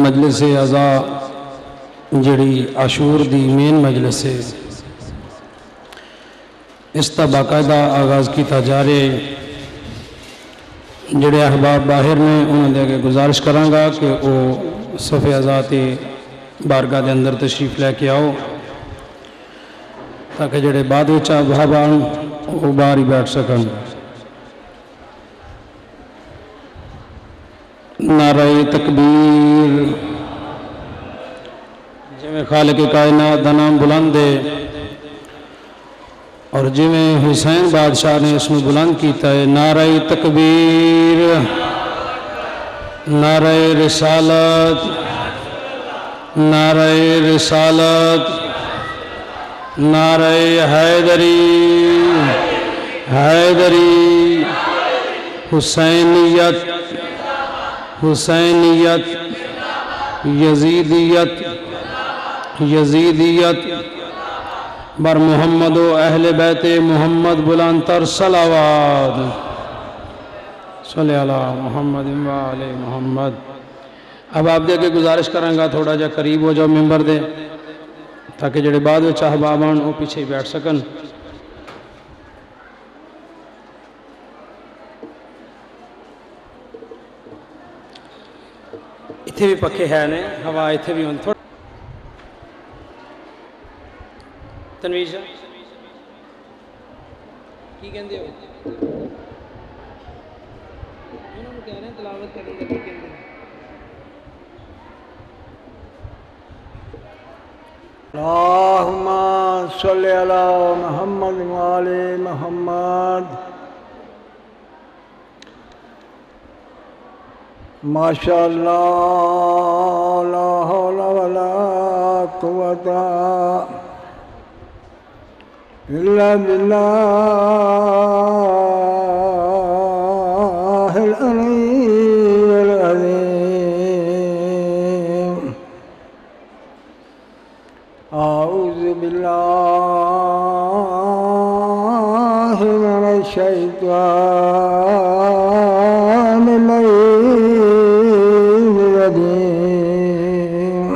मजलिस अज़ा जिहड़ी आशूर दी मेन मजलिस है इसका बाकायदा आगाज़ किया जा रहा है। जिहड़े अहबाब बाहर ने उन्होंने अगे गुजारिश करांगा कि वह सफ़े अज़ा ते बारगाह के अंदर तशरीफ लैके आओ ताकि जिहड़े बाद विच अहबाब आन वो बाहर ही बैठ सकन। नारे तकबीर। जिमें खालिक कायनात दा नाम बुलंद है और जिमें हुसैन बादशाह ने इसमें बुलंद किया है। नारे तकबीर, नारे रिसालत, नारे रिसालत, नारे हैदरी, हैदरी, हुसैनियत, हुसैनियत, यजीदियत, यजीदियत, बर मोहम्मद व अहले बैते मोहम्मद बुलंदतर सलावात सल्ले अला मोहम्मद व आले मोहम्मद। अब आप दे के गुजारिश करांगा थोड़ा जा करीब हो जाओ मेंबर दे ताकि जेडे बाद में अहबाब आन वो पीछे बैठ सकन। इत्थे भी पखे है ने हवा इत्थे भी थोड़ा तनवीर की कहते हो उन्होंने कह रहे हैं तलावत करने का की कहते हैं। अल्लाहुम्मा सल्ली अला मुहम्मद व आले मुहम्मद। माशाअल्लाह ला हौला वला कुव्वता इल्ला बिल्लाहिल अलीय्यिल अज़ीम। आऊज़ु बिल्लाहि मिनश शैतानिर रजीम।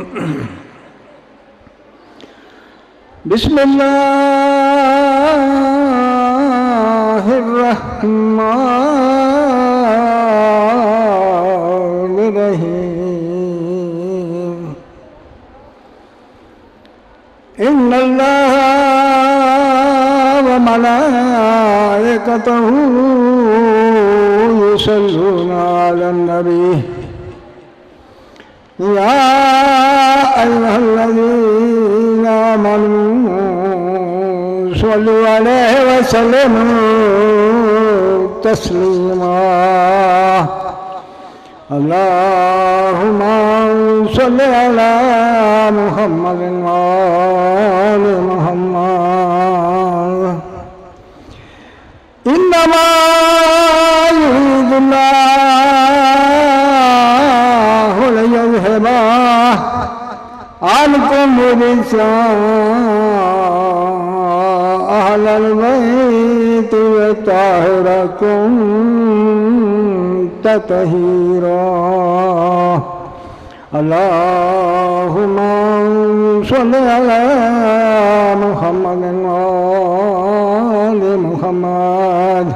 बिस्मिल्लाहिर्रहमानिर्रहीम। इन्नल्लाहा व मलाइकतहू युसल्लूना अलन नबी या अय्युहल्लज़ीना आमनू सल्लु अलैहि व सल्लिमू तस्लीमा। अल्लाहुम्मा सल्लि अला मुहम्मद व आले मुहम्मद। इन्नमा युरीदुल्लाहु लियुज़हिबा अन्कुम रिज्सा अहलल बैत व ताहिरकुम तत्हीरा। अल्लाहुम्मा सल्लि अला मुहम्मद व आले मुहम्मद।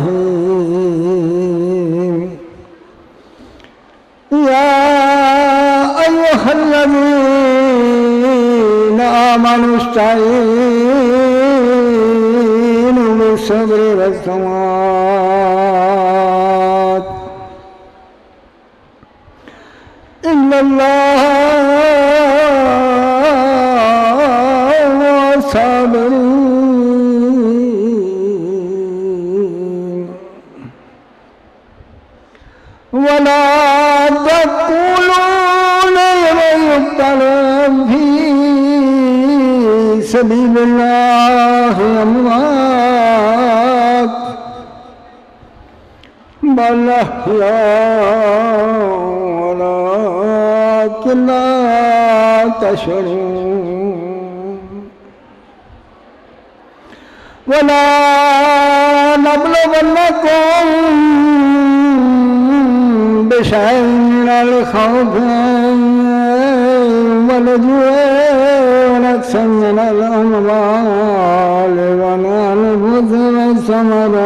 बिस्मिल्लाहिर्रहमानिर्रहीम। या अय्युहल्लज़ीना आमनू इस्तईनू बिस्सब्रि वस्सलात। इन्नल्लाहा साबिरीन। वला तक़ूलू लिमन युक़्तल फी सबीलिल्लाहि अमवात बल अहयाउ वलाकिन ला तशऊरून। वला नबलवन्नकुम बिशैइन मिनल खौफि वल जु'i व नक्सिन मिनल अमवालि वल अनफुसि वस्समरात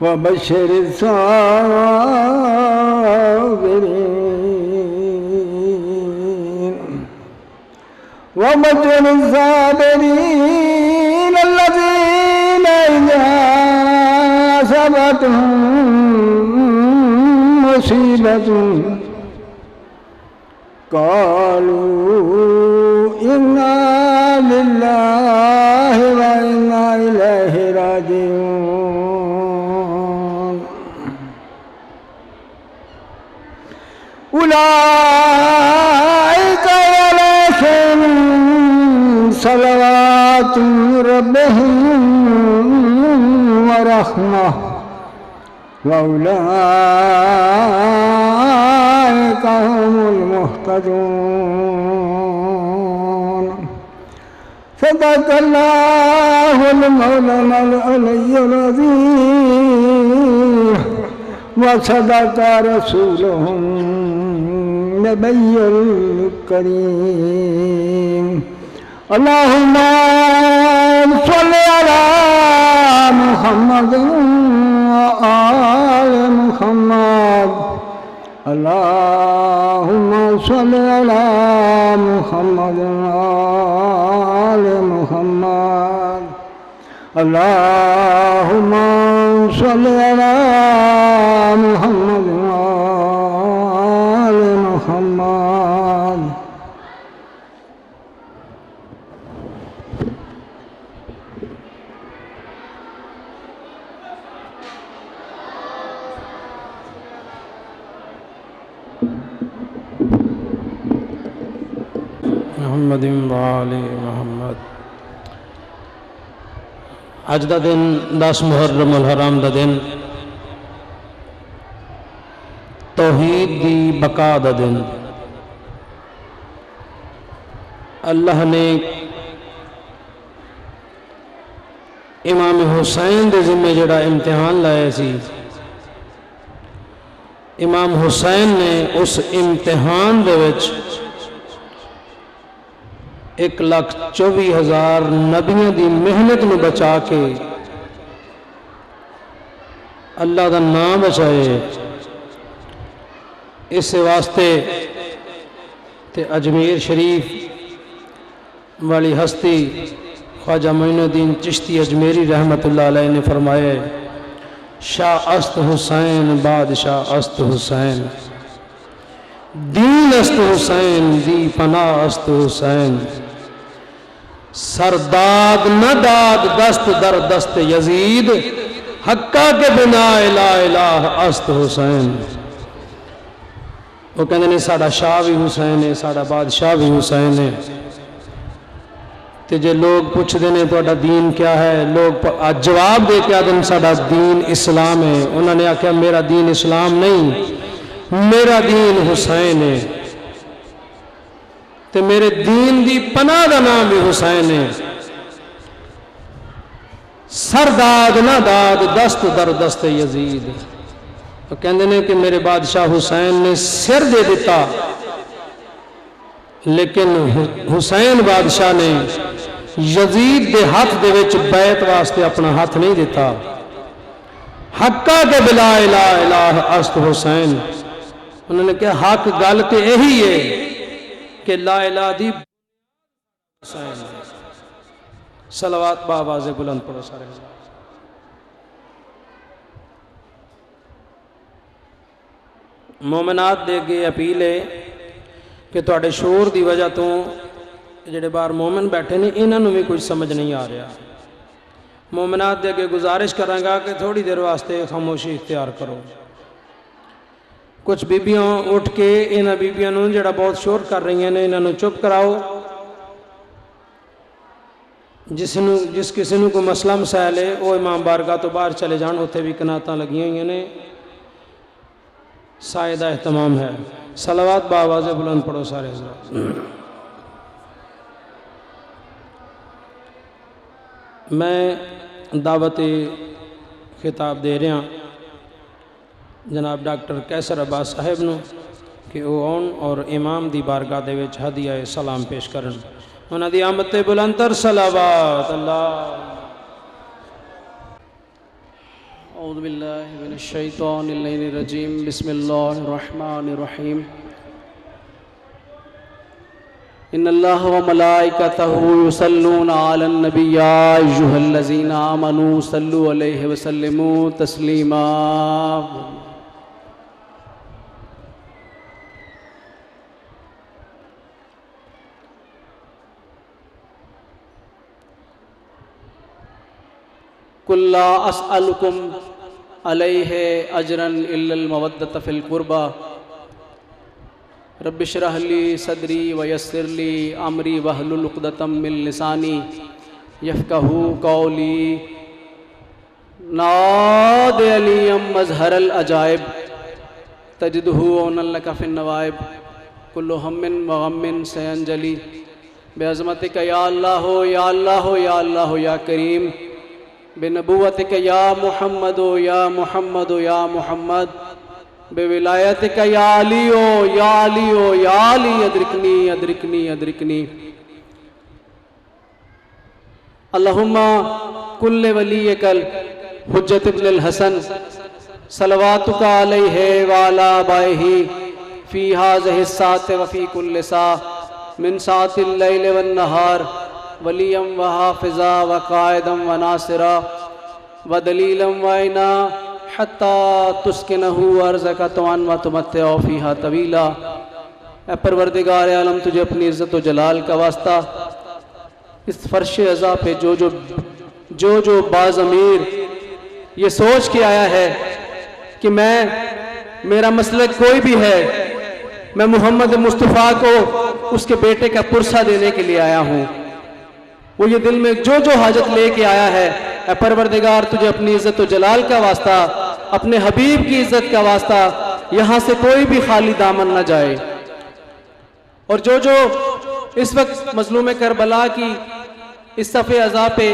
वबश्शिरि साबिरीन वबश्शिरि साबिरीन अल्लज़ीना इज़ा असाबतहुम मुसीबतुन क़ालू इन्ना लिल्लाहि व इन्ना इलैहि राजिऊन उलाइका अलैहिम सलवातु मिर रब्बिहिम व रहमह व उलाइका हुमुल मुहतदून सदक़ल्लाहुल मौलानाल अलियुल अज़ीम व सदक़ रसूलुहुन नबियुल करीम अल्लाहुम्मा सल्लि अला मुहम्मद व आले मुहम्मद अल्लाहुम्मा सल्लि अला मुहम्मद व आले मुहम्मद अल्लाहुम्मा सल्लि अला मुहम्मद व आले मुहम्मद मोहम्मद वाले मोहम्मद। अज का दिन 10 मुहर्रमुल हराम का दिन, तौहीद दी बका का दिन। अल्लाह ने इमाम हुसैन के जिम्मे जड़ा इम्तिहान लाया सी, इमाम हुसैन ने उस इम्तिहान दे विच 1,24,000 नबियों की मेहनत में बचा के अल्लाह का नाम बचाए। इस वास्ते ते अजमेर शरीफ वाली हस्ती ख्वाजा मोइनुद्दीन चिश्ती अजमेरी रहमतुल्लाह अलैह ने फरमाया, शाह अस्त हुसैन बादशाह अस्त हुसैन, दीन अस्त हुसैन दी पनाह अस्त हुसैन, सरदाद न दाद दस्त दर दस्त यजीद, हक्का के बिना इला इलाह अस्त हुसैन। वो कहते ने साड़ा शाह भी हुसैन है, साड़ा बादशाह भी हुसैन है। तो जे लोग पूछते हैं तो दीन क्या है, लोग जवाब दे के आदम साड़ा दीन इस्लाम है। उन्होंने आख्या मेरा दीन इस्लाम नहीं, मेरा दीन हुसैन है। ते मेरे दीन दी पनाह का नाम भी हुसैन है। सरदाद ना दाद दस्त दर दस्त यजीद। तो कहते हैं कि मेरे बादशाह हुसैन ने सिर दे दिता, लेकिन हुसैन बादशाह ने यजीद के हाथ दे विच बैत वास्ते अपना हाथ नहीं दिता। हक्का के बिला इला इलाह अस्त हुसैन। उन्होंने कहा हक गल तो यही है कि ला इलाह दी हुसैन। सलवात बावाज़े बुलंद पढ़ो सारे। मोमिनात दे अगे अपील है कि तुहाडे शोर की वजह तो जिहड़े बाहर मोमिन बैठे ने इन्हों भी कुछ समझ नहीं आ रहा। मोमिनात दे अगे गुजारिश करांगा कि थोड़ी देर वास्ते खामोशी इख्तियार करो। कुछ बीबियां उठ के इन्होंने बीबियां नूं जिहड़ा बहुत शोर कर रही ने इन्हों चुप कराओ। जिस किसी को कोई मसला मसाइल है वो इमाम बारगाह तो बाहर चले जान, उत्थे भी कनातां लगियां हुई ने, साए दा एहतमाम है। सलावत बावाज़े बुलंद पढ़ो सारे। मैं दावत खिताब दे रहा जनाब डॉक्टर कैसर अब्बास साहब नूं कि वो आउण और इमाम दी बारगाह दे विच हदिया सलाम पेश करन। उन्हां दी आमद ते बुलंदतर सलावत अल्लाह। औज़ु बिल्लाहि मिनश शैतानिर रजीम बिस्मिल्लाहिर रहमानिर रहीम। इन्नल्लाह व मलाइकतहु युसल्लूना अलन नबी या अय्युहल्लज़ीना आमनू सल्लु अलैहि व सल्लिमू तस्लीमा। कुल्ला अस्अलुकुम अलैहि अजरन इल्लल मवद्दत फिल कुर्बा रब्बिश्रह ली सदरी व यस्सिर ली अमरी वहलुल उक़दतम मिन लिसानी यफ़क़हू क़ौली। नाद अलियम मज़हरल अजाइब तजिदहू औनन लका फिन नवाइब कुल्लु हम्मिन व गम्मिन सयंजली बेअज़मतिका या अल्लाह या अल्लाह या अल्लाह या करीम बेनबुव्वतिका या मुहम्मद या मुहम्मद या मुहम्मद बेविलायतिका या अलियो या अलियो या अली अदरिकनी अदरिकनी अदरिकनी। अल्लाहुम्मा कुल्ले वलियकल हुज्जत इब्नुल हसन सलवातुका अलैहि व अला आबाइही फी हाज़िहि साअति व फी कुल्लि सा मिन साअतिल लैल वन नहार वलियम व हाफिज़ा व कायदम व नासिरा व दलीलम व इना हत्ता तुस्किनहू अर्ज़का तवन व तुमत्तिअ फ़ीहा तवीला। ए परवरदिगार आलम तुझे अपनी इज़्ज़त व जलाल का वास्ता इस फ़र्श अज़ा पे जो बाज़मीर ये सोच के आया है कि मेरा मसलक कोई भी है, मैं मोहम्मद मुस्तफ़ा को उसके बेटे का पुरसा देने के लिए आया हूँ। वो ये दिल में जो हाजत लेके आया है, ऐ परवरदिगार तुझे अपनी इज़्ज़त व जलाल का वास्ता, अपने हबीब की इज़्ज़त का वास्ता, यहाँ से कोई भी खाली दामन न जाए। और जो इस वक्त मज़लूम करबला की इस सफ़े अज़ा पे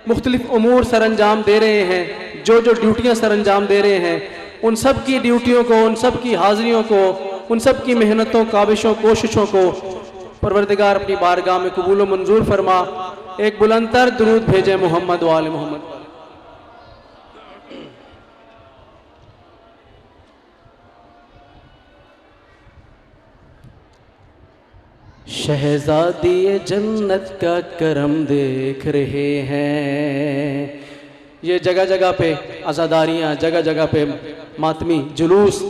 मुख्तलिफ उमूर सरअंजाम दे रहे हैं, जो ड्यूटियाँ सरअंजाम दे रहे हैं, उन सब की ड्यूटियों को, उन सब की हाज़िरियों को, उन सब की मेहनतों, काविशों, कोशिशों को परवरदिगार अपनी बारगाह में कबूल व मंजूर फरमा। एक बुलंदतर दुरूद भेजे मोहम्मद वाले मोहम्मद। शहज़ादी जन्नत का करम देख रहे हैं। ये जगह जगह पे आज़ादारियाँ, जगह जगह पे मातमी जुलूस,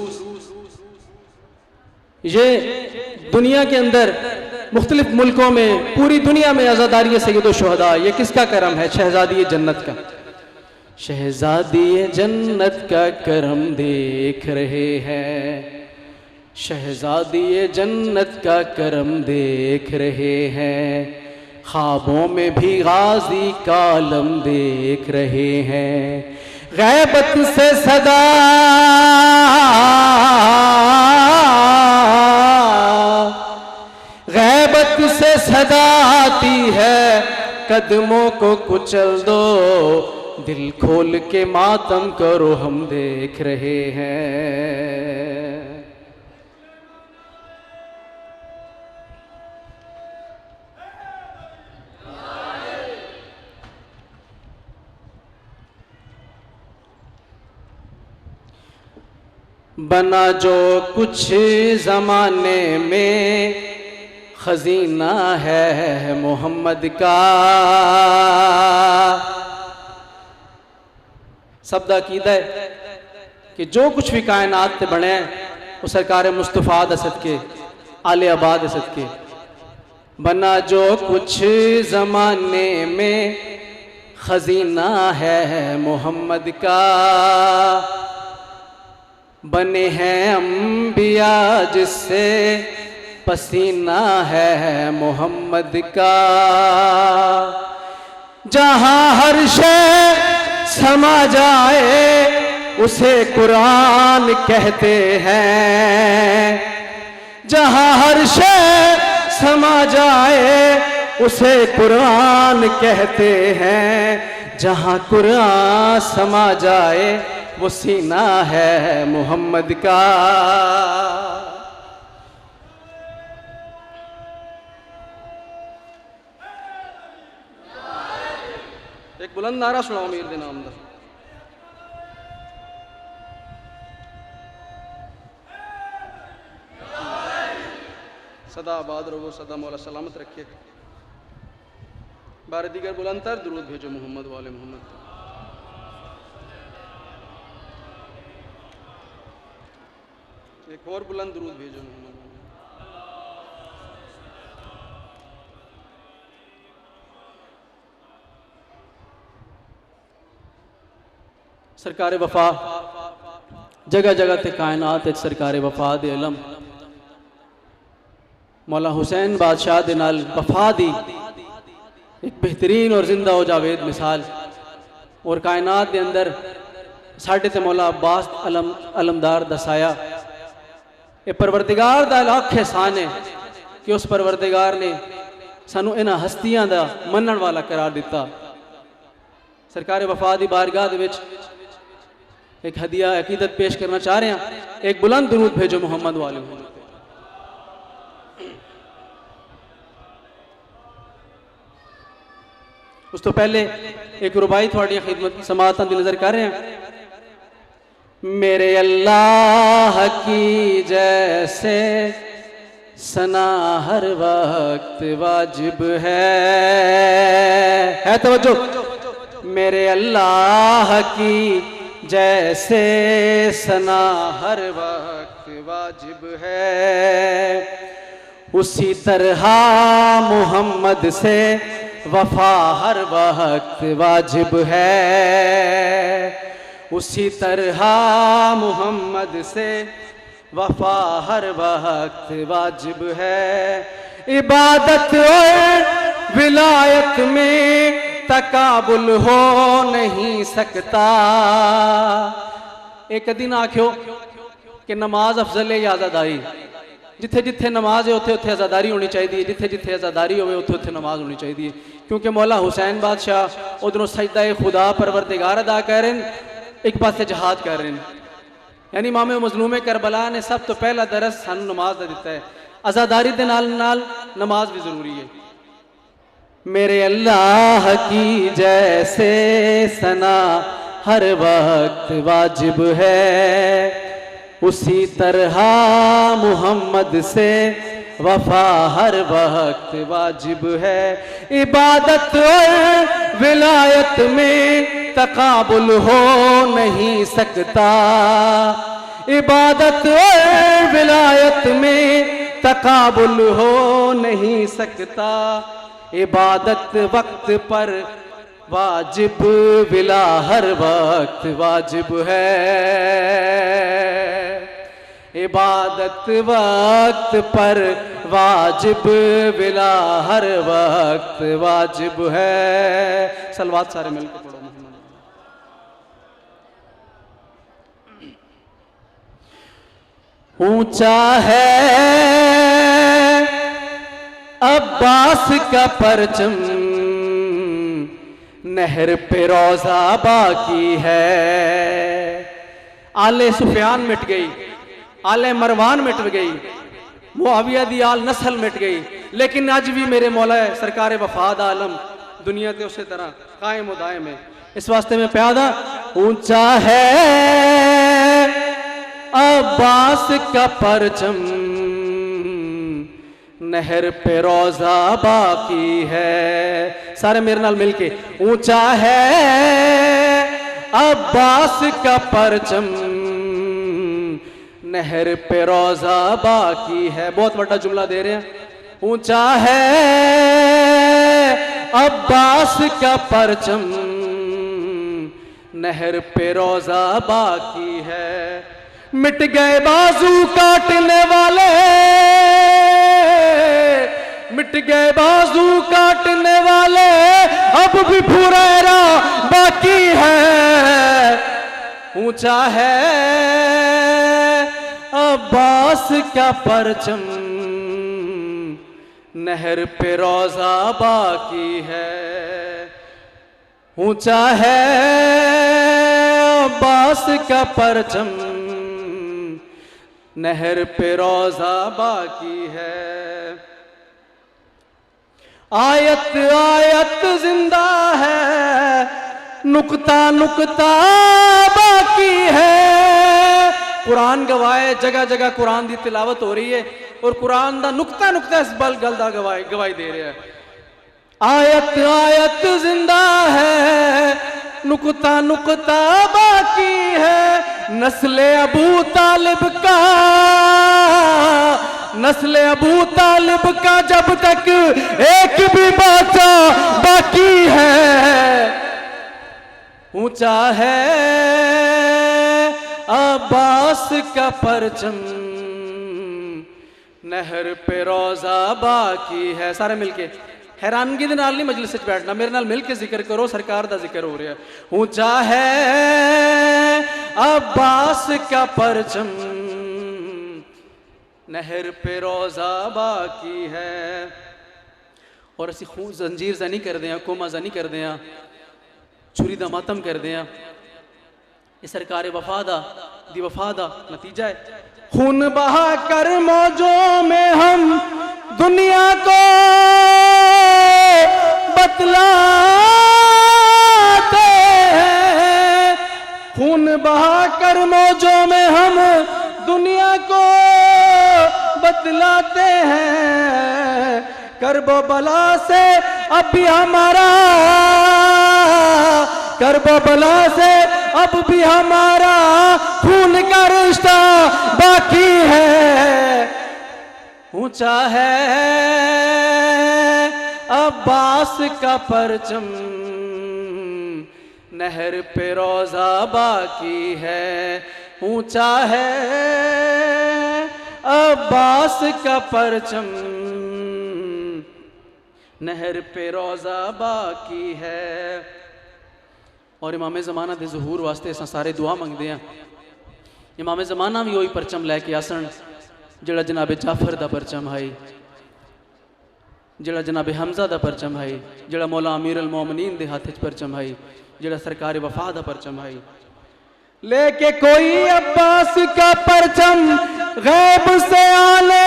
ये दुनिया के अंदर मुख्तलिफ मुल्कों में, पूरी दुनिया में आज़ादारी सैयद शुहदा, ये किसका करम है? शहज़ादी जन्नत का। शहज़ादी जन्नत का करम देख रहे हैं, शहज़ादी जन्नत का करम देख रहे हैं, ख्वाबों में भी गाजी का आलम देख रहे हैं। गैबत से सदा गैबत से सदा आती है, कदमों को कुचल दो, दिल खोल के मातम करो, हम देख रहे हैं। बना जो कुछ ज़माने में खजीना है मोहम्मद का। शब्द अकीदा है कि जो कुछ भी कायनात से बने वो सरकार मुस्तफ़ा दे सदके, आले आबाद दे सदके। बना जो कुछ ज़माने में खजीना है मोहम्मद का, बने हैं अम्बिया जिससे पसीना है मोहम्मद का। जहाँ हर शय समा जाए उसे कुरान कहते हैं, जहाँ हर शय समा जाए उसे कुरान कहते हैं। जहां कुरान समा जाए वो सीना है मोहम्मद का। एक बुलंद नारा सुनाओ मीर दे नाम दा। सदा आबाद रहो, सदा मौला सलामत रखे। बार दीगर बुलंदतर दुरूद भेजो मोहम्मद वाले मोहम्मद। एक और बुलंद दुरूद भेजो मोहम्मद। सरकार वफा जगह जगह ते कायनात सरकार वफा दे इलम मौला हुसैन बादशाह दे नाल वफा दी एक बेहतरीन और जिंदा हो जावेद मिसाल। और कायनात दे अंदर साढ़े ते मौला अब्बास अलमदार दसाया। ये परवरदिगार दा लाख एहसान है कि उस परवरदिगार ने सानू इन्हां हस्तियां दा मनण वाला करार दिता। सरकार वफा दी बारगाह दे विच एक हदिया अकीदत पेश करना चाह रहे हैं। एक बुलंद दुरूद भेजो मोहम्मद वाले मोहम्मद। उस तो पहले एक रुबाई थोड़ी खिदमत की समाअतां दी नजर कर रहे हैं। मेरे अल्लाह की जैसे सना हर वक्त वाजिब है तवज्जो। मेरे अल्लाह की जैसे सना हर वक्त वाजिब है, उसी तरह मोहम्मद से वफा हर वक्त वाजिब है। उसी तरह मोहम्मद से वफा हर वक्त वाजिब है। इबादत और विलायत में तकाबुल हो नहीं सकता। एक दिन आख्यो कि नमाज अफजल है या आज़ादारी। जिथे जिथे नमाज है उत्थे उत्थे आज़ादारी होनी चाहिए, जिथे जिथे आज़ादारी हो उत्थे उत्थे नमाज होनी चाहिए। क्योंकि मौला हुसैन बादशाह उधरों सजदा खुदा परवरदिगार अदा कर रहे हैं, एक पासे जहाद कर रहे हैं। यानी इमाम मज़लूम करबला ने सब तो पहला दरस सानू नमाज का दिता है। आज़ादारी दे नाल नाल नमाज भी जरूरी है। मेरे अल्लाह की जैसे सना हर वक्त वाजिब है, उसी तरह मोहम्मद से वफा हर वक्त वाजिब है। इबादत और विलायत में तकाबुल हो नहीं सकता। इबादत और विलायत में तकाबुल हो नहीं सकता। इबादत वक्त पर वाजिब, विला हर वक्त वाजिब है। इबादत वक्त पर वाजिब, विला हर वक्त वाजिब है। सलवात सारे मिलकर पढ़ो मोहम्मद। ऊंचा है अब्बास का परचम, नहर पे रोजा बाकी है। आले सुफियान मिट गई, आले मरवान मिट गई, मुआविया दी आल नस्ल मिट गई, लेकिन अज भी मेरे मौला सरकार वफाद आलम दुनिया के उसी तरह कायम व दायम है। इस वास्ते में प्यादा ऊंचा है अब्बास का परचम, नहर पे रोजा बाकी है। सारे मेरे नाल मिलके ऊंचा है अब्बास का परचम, नहर पे रोजा बाकी है। बहुत बड़ा जुमला दे रहे हैं। ऊंचा है अब्बास का परचम, नहर पे रोजा बाकी है। मिट गए बाजू काटने वाले, मिट गए बाजू काटने वाले, अब भी फुरैरा बाकी है। ऊंचा है अब्बास का परचम, नहर पे रोजा बाकी है। ऊंचा है अब्बास का परचम, नहर पे रोजा बाकी है। आयत आयत जिंदा है, नुक्ता नुक्ता बाकी है। कुरान गवाए, जगह जगह कुरान दी तिलावत हो रही है और कुरान दा नुक्ता नुक्ता इस बल गल दा गवाही दे रहा है। आयत आयत जिंदा है, नुक्ता नुक्ता बाकी है। नस्ले अबू तालिब का, नस्ले अबू तालिब का जब तक एक भी बच्चा बाकी है। ऊंचा है अब्बास का परचम, नहर पे रोजा बाकी है। सारे मिलके हैरानगी दे नाल नहीं मजलिस विच बैठना, मेरे नाल मिलके जिक्र करो, सरकार दा जिक्र हो रहा है। ऊंचा है अब्बास का परचम, नहर पे रोजा बाकी है। और असी खून जंजीर सा नहीं करते हैं, कोमा सा नहीं करते हैं, छुरी दा मातम करते हैं। ये सरकार वफा दा नतीजा है। खून बहा कर मौजों में हम दुनिया को बतलाते हैं। खून बहा कर मौजों में हम दुनिया को बतलाते हैं। करबो बला से अब भी हमारा, करबो बला से अब भी हमारा खून का रिश्ता बाकी है। ऊंचा है अब्बास का परचम, नहर पे रोजा बाकी है। ऊंचा है अब्बास का परचम, नहर पे रोजा बाकी है। और इमाम ज़माना दे ज़हूर वास्ते असां सारे दुआ मंगते हैं। इमाम ज़माना भी वही परचम लैके आसन जिहड़ा जनाबे जाफर दा परचम है, जिहड़ा जनाबे हमजा दा परचम है, जिहड़ा मौला अमीर अल मोमिनीन दे हाथ च परचम है, जिहड़ा सरकार वफा दा परचम है। लेके कोई अब्बास का परचम गैब से आने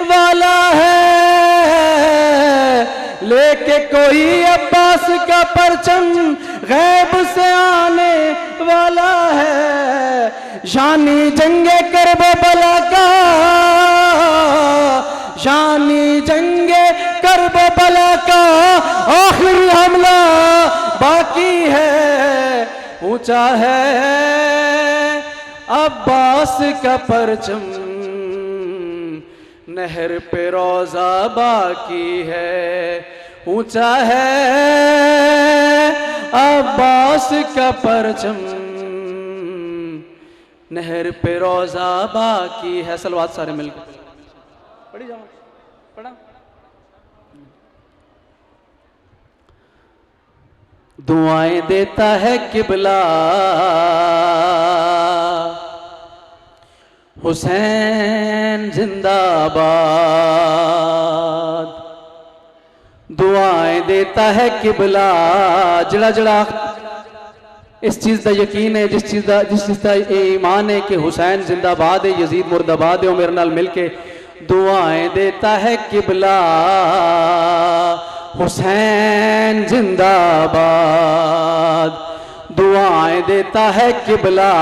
वाला है। लेके कोई अब्बास का परचम गैब से आने वाला है। शानी जंगे करबला का, शानी जंगे करबला का आखिरी हमला बाकी है। ऊंचा है अब्बास का परचम, नहर पे रोजा बाकी है। ऊंचा है अब्बास का परचम, नहर पे रोजा बाकी है। सलवात सारे मिलकर पढ़ी जाओ, पढ़ा। दुआएं देता है किबला हुसैन जिंदाबाद, दुआएं देता है किबला। जड़ा जड़ा इस चीज़ का यकीन है, जिस चीज़ का ईमान है कि हुसैन जिंदाबाद है, यजीद मुर्दाबाद है, मेरे नाल मिलके दुआएं देता है किबला हुसैन जिंदाबाद, दुआएं देता है किबला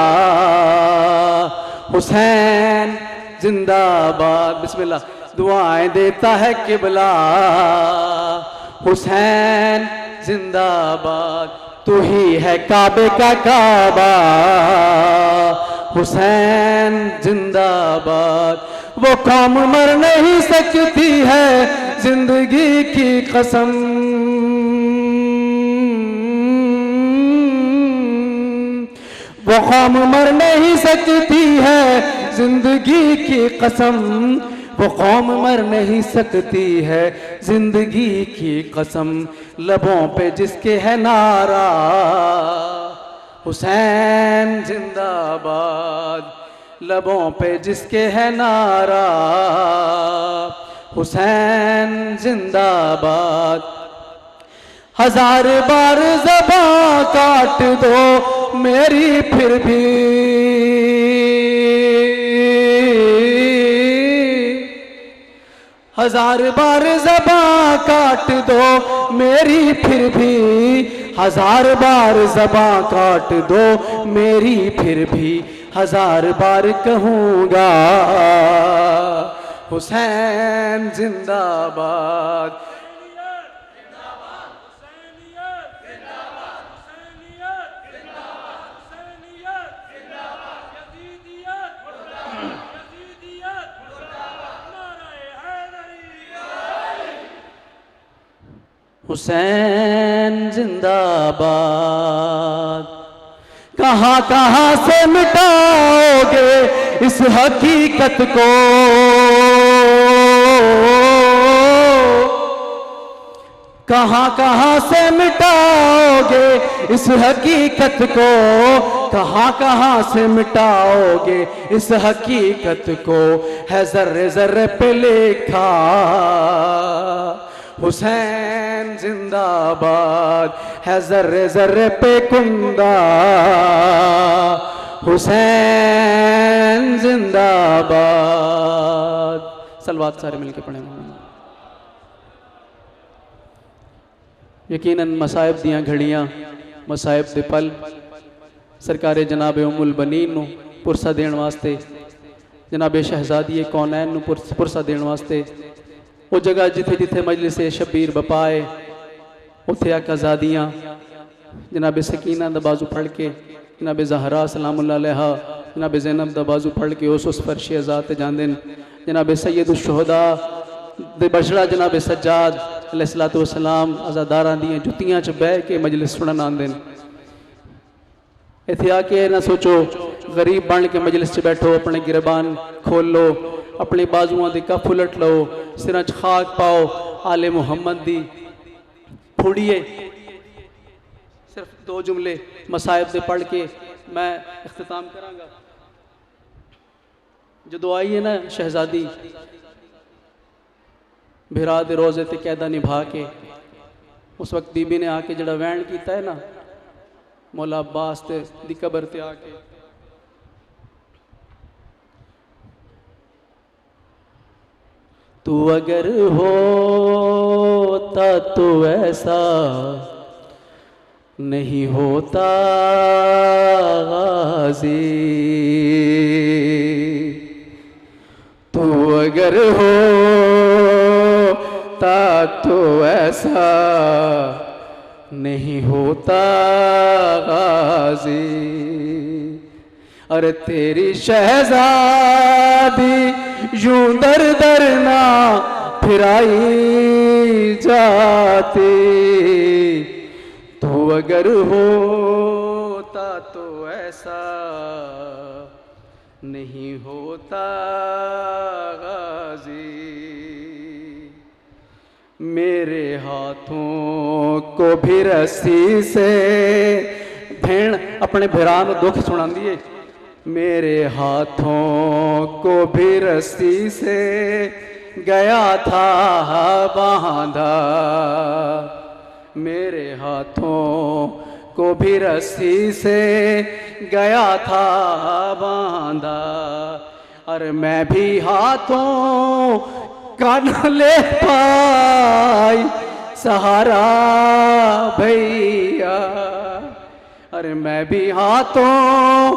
हुसैन जिंदाबाद। बिस्मिल्लाह। दुआएं देता है किबला हुसैन जिंदाबाद, तू ही है काबे का काबा हुसैन जिंदाबाद। वो कौम मर नहीं सकती है जिंदगी की कसम, वो कौम मर नहीं सकती है जिंदगी की कसम, वो कौम मर नहीं सकती है जिंदगी की कसम। लबों पे जिसके है नारा हुसैन जिंदाबाद, लबों पे जिसके है नारा हुसैन जिंदाबाद। हजार बार ज़बां काट दो मेरी फिर भी हजार बार ज़बां काट दो मेरी फिर भी हजार बार ज़बां काट दो मेरी फिर भी हजार बार कहूँगा हुसैन जिंदाबाद। हुसैन जिंदाबाद। कहाँ कहाँ से मिटाओगे इस हकीकत को, कहाँ कहाँ से मिटाओगे इस हकीकत को, कहाँ कहाँ से मिटाओगे इस हकीकत को, है जर्रे जर्रे पे लिखा हुसैन जिंदाबाद, है जर्रे जर्रे पे कुंदा हुसैन जिंदाबाद। सलवात सारे मिलके पढ़े। यकीनन मसाइब दियां घड़ियां मसाइब दे पल सरकारे जनाबे उमुल बनीन नू पुरसा देण वास्ते, जनाबे शहजादी कौनैन नू पुरसा देण वास्ते वो जगह जिथे जिथे मजलिस शबीर बपाए उथे आकाजादियाँ जनाबे सकीना दा बाजू फड़ के, जनाबे ज़हरा सलामुल्लाह अलैहा, जनाबे ज़ैनब दा बाजू फड़ के उस फर्श आज़ाद जांदे, जनाबे सैयद शुहदा दे बछड़ा जनाबे सज्जाद अलैहिस्सलातु वस्सलाम आज़ादारां दियां जुत्तियां च बह के मजलिस सुनन आंदे। इत्थे आके ना सोचो गरीब बन के मजलिस च बैठो, अपने गिरबान खोल लो, अपने बाजुआं दे कफ उलट लो, सिरां च खाक पाओ, आले मुहम्मद दी फूड़िए। सिर्फ दो जुमले मसाइब दे पढ़ के मैं इख्तिताम करांगा। जदों आई है ना शहजादी भिरा दे रोजे ते कैदा निभा के, उस वक्त बीबी ने आके जड़ा वैन किया है ना मौला अब्बास ते दी कबर ते आके, तू अगर होता तो ऐसा नहीं होता गाज़ी, तू अगर होता तो ऐसा नहीं होता गाज़ी। अरे तेरी शहजादी यूं दर दर ना फिराई जाती, तो अगर होता तो ऐसा नहीं होता गाज़ी। मेरे हाथों को भी रस्सी से भेड़ अपने भिरा नूं दुख सुनांदी है, मेरे हाथों को भी रस्सी से गया था बांधा, मेरे हाथों को भी रस्सी से गया था बांधा। अरे मैं भी हाथों का न ले पाई सहारा भैया, अरे मैं भी हाथों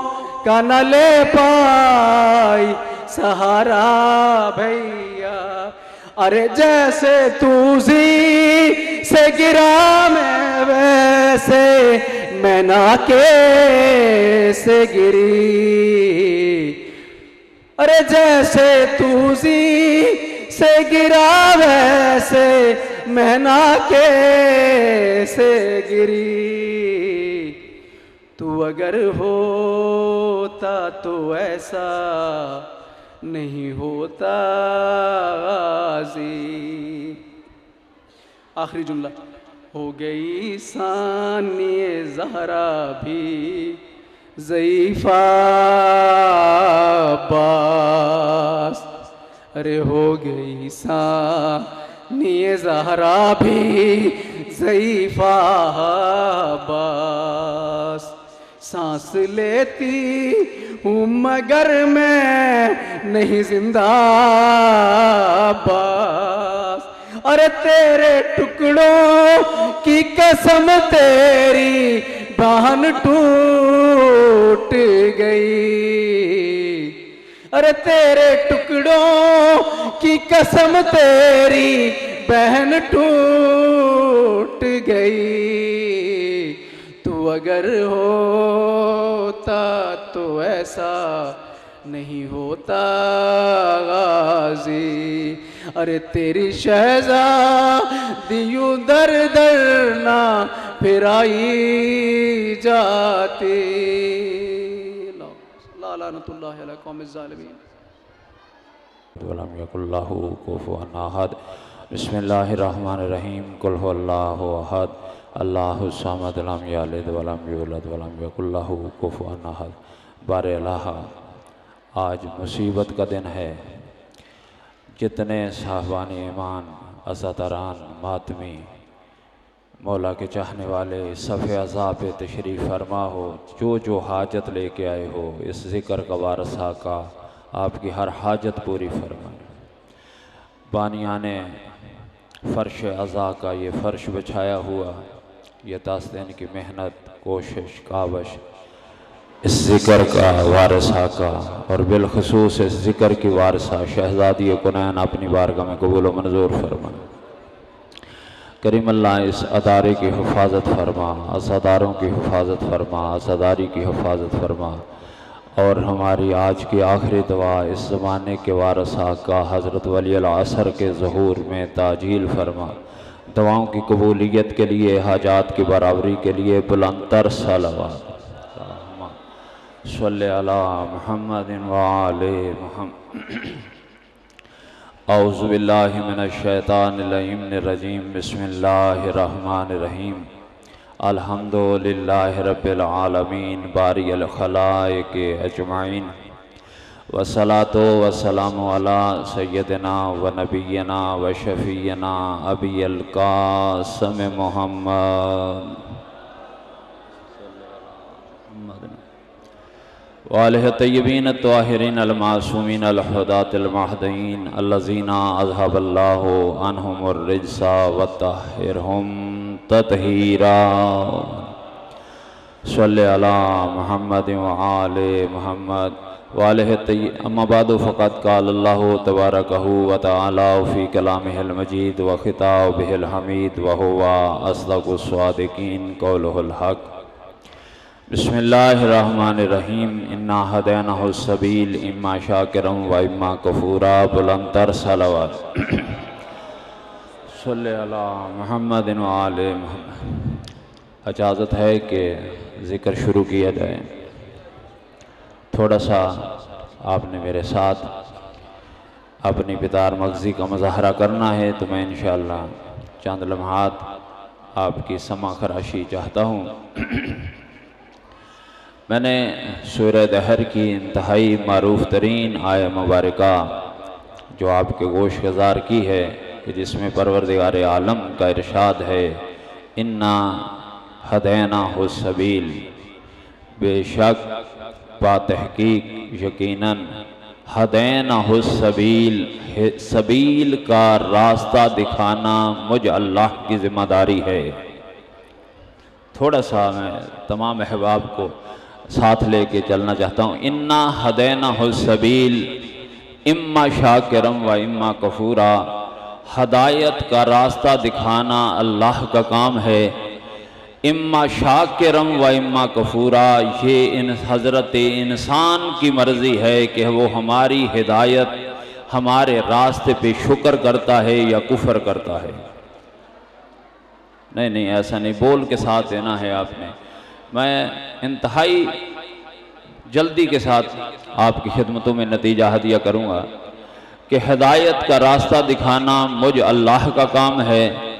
का न ले पाई सहारा भैया। अरे जैसे तू जी से गिरा मैं वैसे मैं ना के से गिरी, अरे जैसे तू जी से गिरा वैसे मैं ना के से गिरी। तू अगर होता तो ऐसा नहीं होता गाज़ी। आखिरी जुमला, हो गई सानिए ज़हरा भी ज़ईफ़ा अब्बास, अरे हो गई सानिए ज़हरा भी ज़ईफ़ा बस, सांस लेती हूँ मगर मैं नहीं जिंदा बस। अरे तेरे टुकड़ों की कसम तेरी बहन टूट गई। अरे तेरे टुकड़ों की कसम तेरी बहन टूट गई। तू अगर होता तो ऐसा नहीं होता गाजी। अरे तेरी शहज़ादी यूं दर दर ना फिराई जाती। लानतुल्लाहि अला कौमिज़ ज़ालिमीन। वलम यकुल्लाहु कुफुवन अहद। बिस्मिल्लाहिर्रहमानिर्रहीम। कुल हुवल्लाहु अहद अल्लाहु समद लम यलिद वलम यूलद वलम यकुल्लाहु कुफुवन अहद। बारे अल्लाह, आज मुसीबत का दिन है। जितने साहबान ईमान, अज़ादारान, मातमी, मौला के चाहने वाले सफ़े अज़ा पे तशरीफ़ फरमा हो, जो हाजत लेके आए हो, इस ज़िक्र का वारसा का आपकी हर हाजत पूरी फरमाए। बानियाने फ़र्श अज़ा का ये फ़र्श बिछाया हुआ, ये 10 दिन की मेहनत, कोशिश, कावश इस ज़िक्र का वारसा का और बिलखसूस इस ज़िक्र की वारसा शहज़ादी कुनैन अपनी बारगाह में कबूल व मंजूर फरमा। करीम अल्लाह इस अदारे की हिफाजत फरमा, अज़ादारों की हिफाजत फरमा, अज़ादारी की हिफाजत फरमा। और हमारी आज की आखिरी दुआ इस ज़माने के वारसा का हज़रत वली अल असर के ज़हूर में ताजील फरमा। दुआओं की कबूलियत के लिए, हाजात की बराबरी के लिए बुलंदतर सलावत सल्ले अला मुहम्मदिन व आले मुहम्मद। औज़ु बिल्लाहि मिनश शैतानिर रजीम। बिस्मिल्लाहिर्रहमानिर्रहीम। अल्हम्दुलिल्लाहि रब्बिल आलमीन बारियल खलाइक अजमाइन। वस्सलातु वस्सलामु अला सय्यदिना व नबिय्यिना व शफ़ीयना अबियल कासिम मुहम्मद वालिह तय्यबीन ताहिरीन अलमासूमीन अलहुदातिल महदीन अल्लज़ीना अज़हबल्लाहु अन्हुमुर रिज्सा वत्तहिरहुम तत्हीरा। सल्ले अला मुहम्मद व आले मुहम्मद वालिह तय्यब। अम्मा बादु फ़क़द क़ालल्लाहु तबारकहु व तआला फ़ी कलामिहिल मजीद व ख़िताबिहिल हमीद व हुवा अस्दक़ुस स्वादिक़ीन क़ौलुहुल हक़। बिस्मिल्लाहिर्रहमानिर्रहीम। इन्ना हदैनाहुस सबील इम्मा शाकिरम व इम्मा कफूरा। बुलंदतर सलावत सल्ले अला मुहम्मदिन व आले मुहम्मद। इजाज़त है कि ज़िक्र शुरू किया जाए। थोड़ा सा आपने मेरे साथ अपनी बिदार मग़ज़ी का मुज़ाहरा करना है, तो मैं इंशाअल्लाह चंद लम्हात आपकी समा खराशी चाहता हूँ। मैंने सूरह दहर की इंतहाई मारूफ़ तरीन आय मुबारका जो आपके गोश गुज़ार की है, कि जिसमें परवरदिगार आलम का इरशाद है, इन्ना हदैनाहुस सबील, बेशक बातहकीक यकीनन हदैनाहुस सबील, सबील का रास्ता दिखाना मुझ अल्लाह की ज़िम्मेदारी है। थोड़ा सा मैं तमाम अहबाब को साथ लेके चलना चाहता हूँ। इन्ना हदैनाहुस सबील इम्मा शाकिरम व इम्मा कफूरा। हदायत का रास्ता दिखाना अल्लाह का काम है। इम्मा शाकिरम व इम्मा कफूरा, ये इन हज़रत इंसान की मर्ज़ी है कि वो हमारी हिदायत, हमारे रास्ते पे शुक्र करता है या कुफ्र करता है। नहीं, ऐसा नहीं, बोल के साथ देना है आपने। मैं इंतहाई जल्दी के साथ आपकी खिदमतों में नतीजा हदिया करूँगा कि हिदायत का रास्ता दिखाना मुझ अल्लाह का काम है।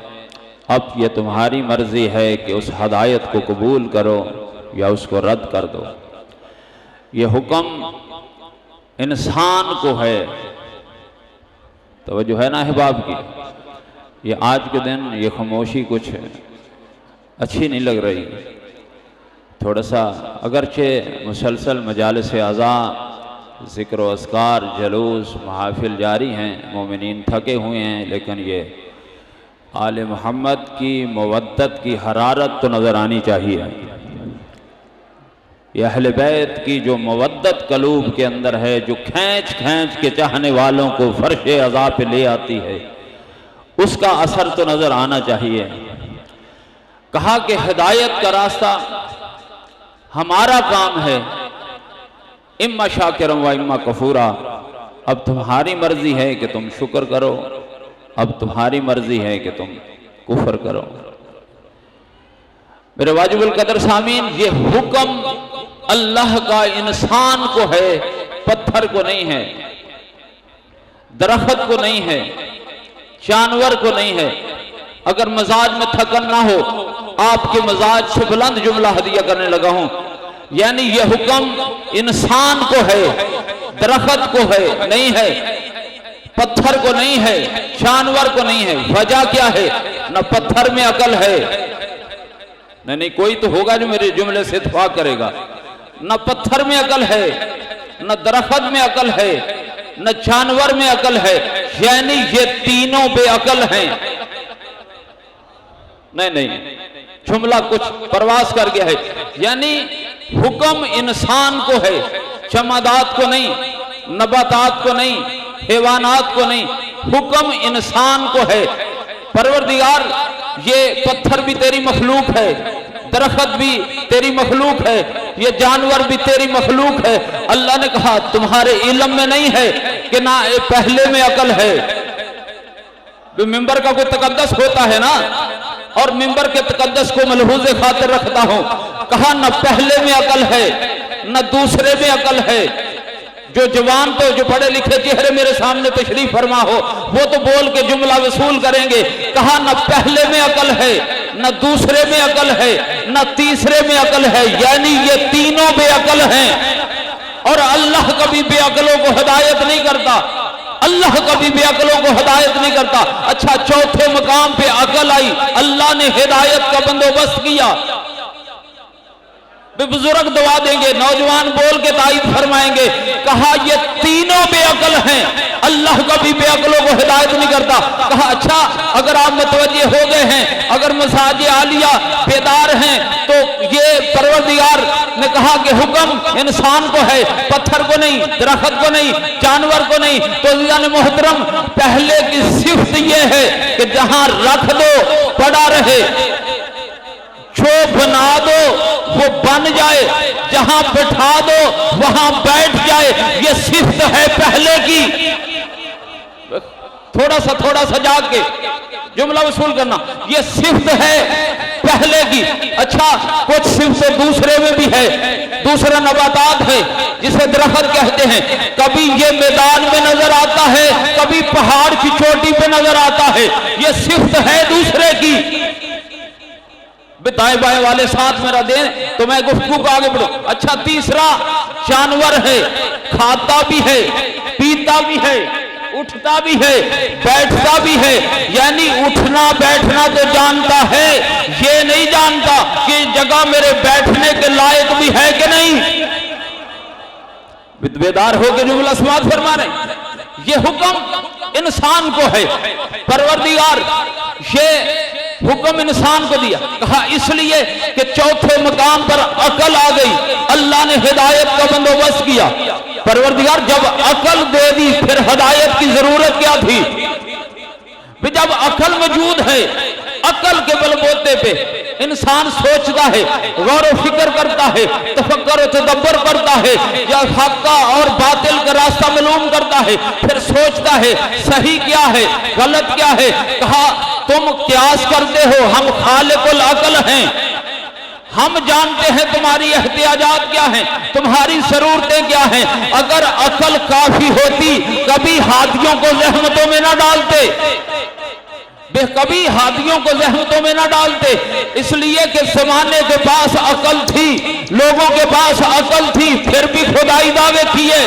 अब ये तुम्हारी मर्ज़ी है कि उस हदायत को कबूल करो या उसको रद्द कर दो। ये हुक्म इंसान को है तवज्जो है ना अहबाब की। ये आज के दिन ये खामोशी कुछ अच्छी नहीं लग रही। थोड़ा सा अगरचे मुसलसल मजालिस आज़ा, ज़िक्र व अस्कार, जलूस, महफिल जारी हैं, मोमिनीन थके हुए हैं, लेकिन ये आले मोहम्मद की मवद्दत की हरारत तो नज़र आनी चाहिए। यह अहले बैत की जो मवद्दत कलूब के अंदर है, जो खींच खींच के चाहने वालों को फर्श अज़ा पे ले आती है, उसका असर तो नज़र आना चाहिए। कहा कि हिदायत का रास्ता हमारा काम है, इम्मा शाकिरम व इम्मा कफूरा। अब तुम्हारी मर्जी है कि तुम शुक्र करो, अब तुम्हारी मर्जी है कि तुम कुफर करो। मेरे वाजिबुल कदर सामीन, ये हुक्म अल्लाह का इंसान को है, पत्थर को नहीं है, दरख्त को नहीं है, जानवर को नहीं है। अगर मजाज में थकन ना हो, आपके मजाज से बुलंद जुमला हदिया करने लगा हूं, यानी यह हुक्म इंसान को है, दरख्त को है नहीं है, पत्थर को नहीं है, जानवर को नहीं है। वजह क्या है? न पत्थर में अकल है, नहीं कोई तो होगा जो मेरे जुमले से इत्तेफाक करेगा। न पत्थर में अकल है, न दरख्त में अकल है, न जानवर में अकल है, यानी ये तीनों बेअकल हैं। नहीं, जुमला कुछ परवास कर गया है। यानी हुक्म इंसान को है, जमादात को नहीं, नबातात को नहीं, हैवानात को नहीं, हुक्म इंसान को है। परवरदिगार, ये पत्थर भी तेरी मखलूक है, दरख्त भी तेरी मखलूक है, ये जानवर भी तेरी मखलूक है। अल्लाह ने कहा तुम्हारे इल्म में नहीं है कि ना पहले में अकल है। मिंबर का कोई तकद्दस होता है ना, और मिंबर के तकद्दस को मलहूज खातिर रखता हूं। कहा न पहले में अकल है, न दूसरे में अकल है। जो जवान तो जो पढ़े लिखे चेहरे मेरे सामने तशरीफ फरमा हो, वो तो बोल के जुमला वसूल करेंगे। कहा न पहले में अकल है, न दूसरे में अकल है, न तीसरे में अकल है, यानी ये तीनों बेअकल हैं। और अल्लाह कभी बेअकलों को हिदायत नहीं करता, अल्लाह कभी बेअकलों को हिदायत नहीं करता। अच्छा, चौथे मकाम पे अकल आई, अल्लाह ने हिदायत का बंदोबस्त किया। बुजुर्ग दुआ देंगे, नौजवान बोल के ताईद फरमाएंगे। कहा ये तीनों बेअकल हैं, अल्लाह कभी बेअकलों को हिदायत नहीं करता। कहा अच्छा, अगर आप मुतवज्जे हो गए हैं, अगर मसाजिद आलिया बेदार हैं, तो ये परवरदिगार ने कहा कि हुक्म इंसान को है, पत्थर को नहीं, दरख्त को नहीं, जानवर को नहीं। तो अज़ीज़ान मोहतरम, पहले की सिफ्त ये है कि जहां रख दो पड़ा रहे, जो बना दो वो बन जाए, जहां बैठा दो वहां बैठ जाए। ये सिफ्त है पहले की। थोड़ा सा जाग के जुमला वसूल करना, ये सिफ्त है पहले की। अच्छा, कुछ सिफ्त दूसरे में भी है। दूसरा नबातात है जिसे दरख्त कहते हैं, कभी ये मैदान में नजर आता है, कभी पहाड़ की चोटी पे नजर आता है। ये सिफ्त है दूसरे की। दाएं बाएं वाले साथ मेरा दें तो मैं गुफ्तगू को आगे बढ़ू। अच्छा, तीसरा जानवर है, खाता भी है, पीता भी है, उठता भी है, बैठता भी है। यानी उठना बैठना तो जानता है, ये नहीं जानता कि जगह मेरे बैठने के लायक भी है कि नहीं। बेदार होकर जुमला समाज फरमा रहे। ये हुक्म इंसान को है, परवरदिगार ये हुक्म इंसान को दिया। कहा इसलिए कि चौथे मकाम पर अकल आ गई, अल्लाह ने हिदायत का बंदोबस्त किया। परवरदिगार जब अकल दे दी, फिर हिदायत की जरूरत क्या थी? जब अकल मौजूद है, अकल के बलबूते पे इंसान सोचता है, गौर व फिक्र करता है, तफक्कर व तदब्बर करता है, या हक और बातिल का रास्ता मालूम करता है, फिर सोचता है सही क्या है, गलत क्या है। कहा तुम क्यास करते हो, हम खालिकुल अकल हैं, हम जानते हैं तुम्हारी एहतियाजात क्या हैं, तुम्हारी जरूरतें क्या हैं। अगर अकल काफी होती, कभी हाथियों को जहमतों में ना डालते, कभी हाथियों को जहमतों में ना डालते। इसलिए कि जमाने के पास अकल थी, लोगों के पास अकल थी, फिर भी खुदाई दावे किए।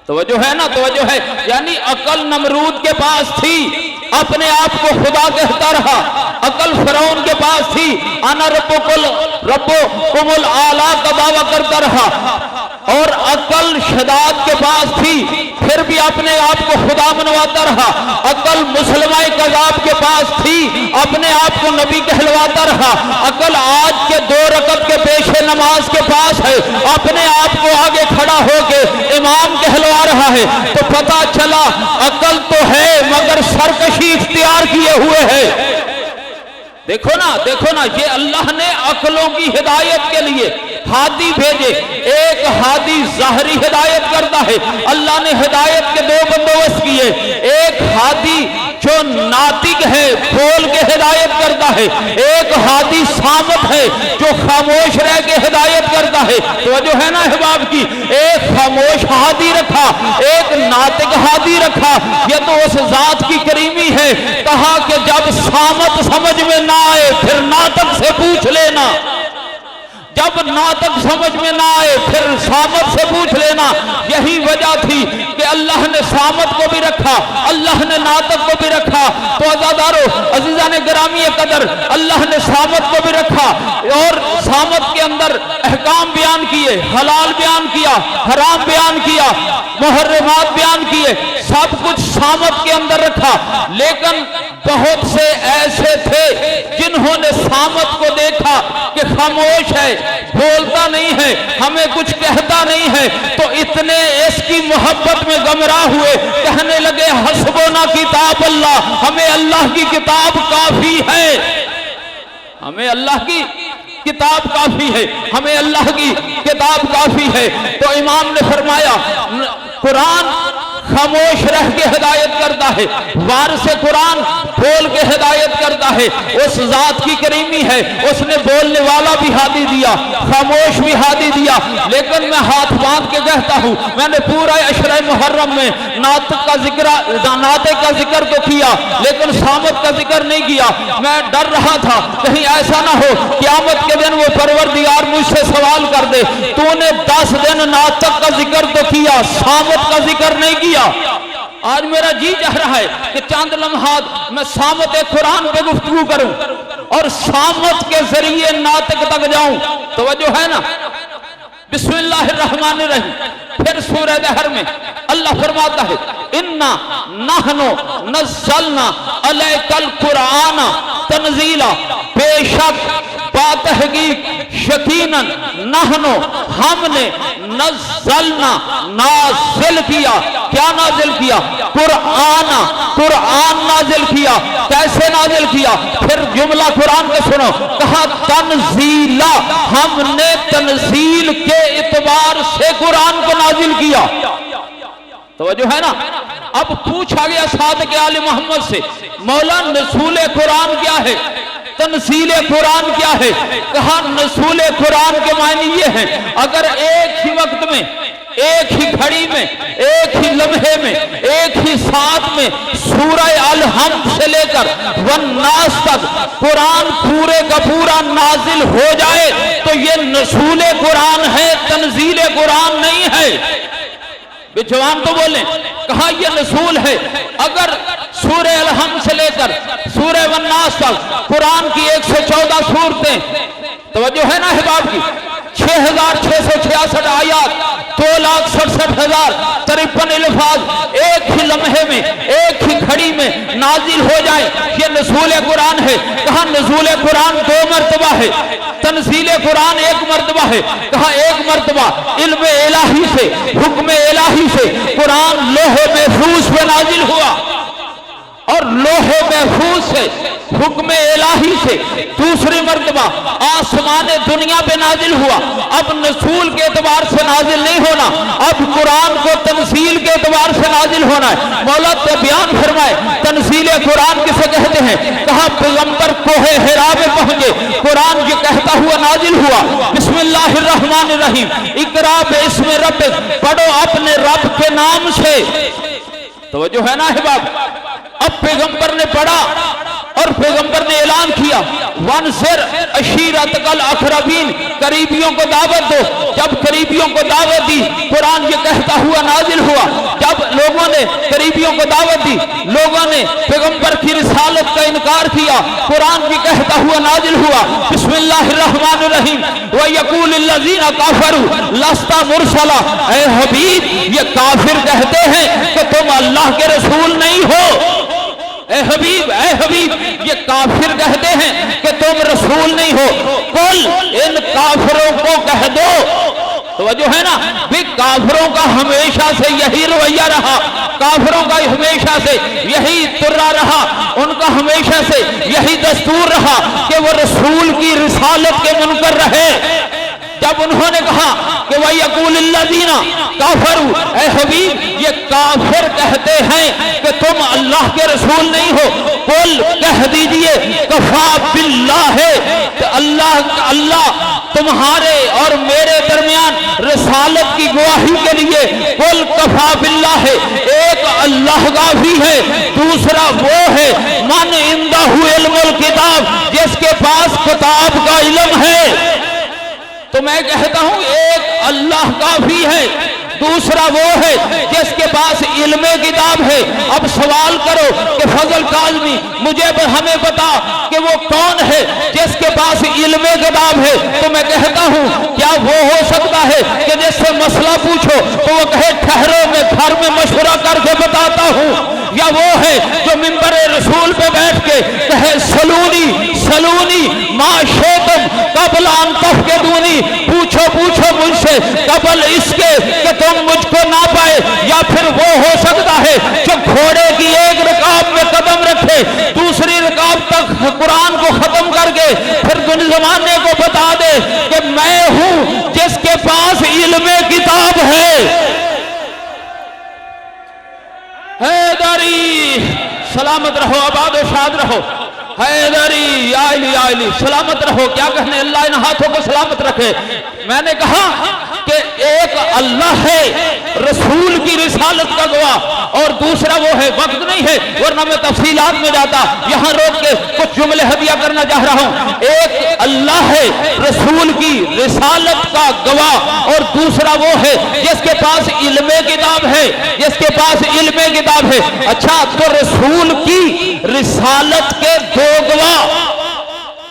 तवज्जो है ना, तवज्जो है। यानी अकल नमरूद के पास थी, अपने आप को खुदा कहता रहा। अकल फिरौन के पास थी, अना रब्बुकुमुल आला का दावा करता रहा। और अकल शदाद के पास थी, फिर भी अपने आप को खुदा मनवाता रहा। अकल मुसलमान कज़ाब के पास थी, अपने आप को नबी कहलवाता रहा। अकल आज के 2 रकत के पेशे नमाज के पास है, अपने आप को आगे खड़ा होके इमाम कहलवा रहा है। तो पता चला अकल तो है मगर सरकशी इख्तियार किए हुए है। देखो ना, देखो ना, ये अल्लाह ने अकलों की हिदायत के लिए हादी भेजे। एक हादी ज़ाहरी हिदायत करता है, अल्लाह ने हिदायत के 2 बंदोबस्त किए। एक हादी जो नातिक है, बोल के हिदायत करता है। एक हादी सामत है जो खामोश रह के हिदायत करता है। तो जो है ना अहबाब की, एक खामोश हादी रखा, एक नातिक हादी रखा। ये तो उस जात की करीमी है। कहा कि जब सामत समझ में ना आए फिर नातक से पूछ लेना, जब नातक समझ में ना आए फिर सामत से पूछ लेना। यही वजह थी कि अल्लाह ने सामत को भी रखा, अल्लाह ने नातक को भी रखा। तो अज़ादारो अज़ीज़ा ने गिरामी कदर, अल्लाह ने सामत को भी रखा और सामत के अंदर अहकाम बयान किए, हलाल बयान किया, हराम बयान किया, मुहर्रमात बयान किए, सब कुछ सामत के अंदर रखा। लेकिन बहुत से ऐसे थे जिन्होंने सामत को देखा कि खामोश है, बोलता नहीं है, हमें कुछ कहता नहीं है। तो इतने इसकी मोहब्बत में गमराह हुए, कहने लगे हस्बुना किताब अल्लाह, हमें अल्लाह की किताब काफी है, हमें अल्लाह की किताब काफी है, हमें अल्लाह की किताब काफी है। तो इमाम ने फरमाया कुरान खामोश रह के हिदायत करता है, वार से कुरान बोल के हिदायत करता है। उस जात की करीमी है, उसने बोलने वाला भी हादी दिया, खामोश भी हादी दिया। लेकिन मैं हाथ बांध के कहता हूं, मैंने पूरा अशरा मुहर्रम में नातिक का जिक्र तो किया लेकिन सामत का जिक्र नहीं किया। मैं डर रहा था कहीं ऐसा ना हो क़यामत के दिन वो परवरदिगार मुझसे सवाल कर दे, तूने 10 दिन नातिक का जिक्र तो किया, सामत का जिक्र नहीं किया। आज मेरा जी चाह रहा है कि चंद लम्हात मैं सामत कुरान पे गुफ्तगू करूं और सामत के जरिए नातिक तक जाऊं। तवज्जो है ना। बिस्मिल्लाहिर्रहमानिर्रहीम। फिर सूरह दहर में अल्लाह फरमाता है इन्ना नहनु नज़्ज़लना अलैकल कुराना तंजीला, बेशक बातहकीक यकीनन नहनु हमने नज़्ज़लना नाजिल किया। क्या नाजिल किया? कुराना, कुरान नाजिल किया। कैसे नाजिल किया? फिर जुमला कुरान का सुनो, कहा तंजीला, हमने तंजील के इतबार से कुरान को नाजिल किया। तो जो है ना, अब पूछा गया सादिक आले मोहम्मद से, मौला नज़ूल कुरान क्या है, तनसील कुरान क्या है? कहा नज़ूल कुरान के मायने ये है, अगर एक ही वक्त में, एक ही घड़ी में, एक ही लम्हे में, एक ही साथ में सूरह अल-हम्द से लेकर वन्नास तक कुरान पूरे का पूरा नाजिल हो जाए तो ये नज़ूल कुरान है, तनजील कुरान नहीं है। जवान तो बोले, कहा यह नज़ूल है। अगर सूरह अल-हम्द से लेकर सूरह वन्नास तक कुरान की 114 सूरतें, तवज्जो है ना अहबाब की, 6666 आयात, 2,67,053 अल्फाज एक ही लम्हे में, एक ही घड़ी में नाजिल हो जाए, ये नज़ूल कुरान है। कहा नज़ूल कुरान 2 मरतबा है, तनज़ील कुरान 1 मरतबा है। कहा 1 मरतबा इल्म इलाही से, हुक्म इलाही से कुरान लोहे महफूज पे नाजिल हुआ और लोहे महफूज से हुक्म इलाही से दूसरी मरतबा आसमान दुनिया पे नाजिल हुआ। अब नज़ूल के एतबार से नाजिल नहीं होना, अब कुरान को तनसील के एतबार से नाजिल होना है। मौला तो बयान फरमाए तनसील कुरान किसे कहते हैं? कहा पैगंबर कोहे हिरा में पहुंचे, कुरान जो कहता हुआ नाजिल हुआ, बिस्मिल्लाहिर्रहमानिर्रहीम, इकरा बिस्मि रब्बिक, पढ़ो अपने रब के नाम से। तो जो है ना अहबाब, अब पैगंबर ने पढ़ा और पैगंबर ने ऐलान किया वनसिर अशीरतकल अक़रबीन, करीबियों को दावत दो। जब करीबियों को दावत दी, कुरान ये कहता हुआ नाजिल हुआ। जब लोगों ने करीबियों को दावत दी, लोगों ने पैगंबर की रिसालत का इनकार किया, कुरान भी कहता हुआ नाजिल हुआ बिस्मिल्लाहिर्रहमानिर्रहीम व यक़ूलुल्लज़ीना काफ़रू लस्ता मुरसला। ऐ हबीब, ये काफिर कहते हैं कि तुम अल्लाह के रसूल नहीं हो। ऐ हबीब, ये काफिर कहते हैं कि तुम रसूल नहीं हो। कुल, इन काफिरों को कह दो, तो जो है ना भी काफिरों का हमेशा से यही रवैया रहा, काफिरों का हमेशा से यही तुर्रा रहा, उनका हमेशा से यही दस्तूर रहा कि वो रसूल की रिसालत के मुनकर रहे। जब उन्होंने कहा कि वह यक़ूलुल्लज़ीना काफ़रू, ऐ हबीब, ये काफिर कहते हैं कि तुम अल्लाह के रसूल नहीं हो। कुल, कह दीजिए कफ़ा बिल्लाह, अल्लाह तुम्हारे और मेरे दरमियान रिसालत की गवाही के लिए कुल कफ़ा बिल्लाह, एक अल्लाह काफी है, दूसरा वो है मन इंदहु इल्मुल किताब, जिसके पास किताब का इल्म है। तो मैं कहता हूं एक अल्लाह काफी है, दूसरा वो है जिसके पास इल्मे किताब है। अब सवाल करो कि फजल काज़मी, मुझे हमें बता कि वो कौन है जिसके पास इल्मे किताब है। तो मैं कहता हूं क्या वो हो सकता है कि जिससे मसला पूछो तो वो कहे ठहरो मैं घर में मशवरा करके बताता हूं, या वो है जो मिंबर रसूल पे बैठ के कहे सलूनी सलूनी माशेतम कबल अंतफ के दूनी, पूछो पूछो मुझसे कबल इसके कि तुम मुझको ना पाए। या फिर वो हो सकता है जो घोड़े की एक रकाब में कदम रखे, दूसरी रकाब तक कुरान को खत्म करके फिर दुनिया जमाने को बता दे कि मैं हूं जिसके पास इल्मे किताब है। हैदरी सलामत रहो, आबाद और शाद रहो। हैदरी आइली आइली सलामत रहो। क्या कहने, अल्लाह इन हाथों को सलामत रखे। मैंने कहा कि एक अल्लाह है, रसूल की रिसालत का गवाह, और दूसरा वो है, वक्त नहीं है वरना मैं तफसीलात में जाता, यहां रोक के कुछ जुमले हदिया करना चाह रहा हूं। एक अल्लाह है, रसूल की रिसालत का गवाह, और दूसरा वो है जिसके पास इल्मे किताब है, जिसके पास इल्मे किताब है। अच्छा, तो रसूल की रिसालत के दो गवाह,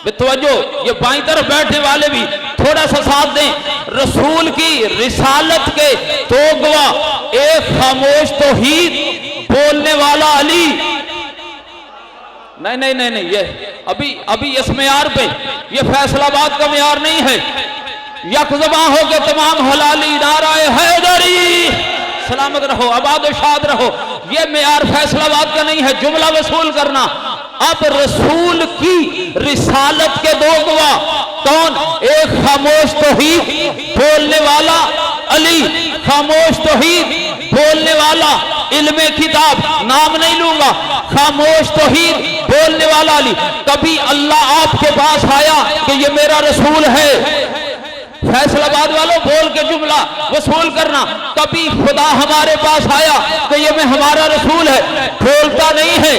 तवज्जो, ये बाईं तरफ बैठने वाले भी थोड़ा सा साथ दें। रसूल की रिसालत के दो गवाह, एक खामोश तौहीद बोलने वाला अली, नहीं नहीं नहीं नहीं, ये अभी इस मेयार पे, ये फैसलाबाद का मेयार नहीं है। यकजबां हो के तमाम हलाली नाराए हैदरी सलामत रहो, आबाद और शाद रहो। ये मेयार फैसलाबाद का नहीं है, जुमला वसूल करना। अब रसूल की रिसालत के दो गवाह कौन, एक खामोश तौहीद बोलने वाला अली, खामोश तौहीद बोलने वाला इल्मे किताब, नाम नहीं लूंगा, खामोश तौहीद बोलने वाला अली। कभी अल्लाह आपके पास आया कि ये मेरा रसूल है, फैसलाबाद वालों बोल के जुमला वसूल करना। कभी खुदा हमारे पास आया कि ये मैं हमारा रसूल है, बोलता नहीं है,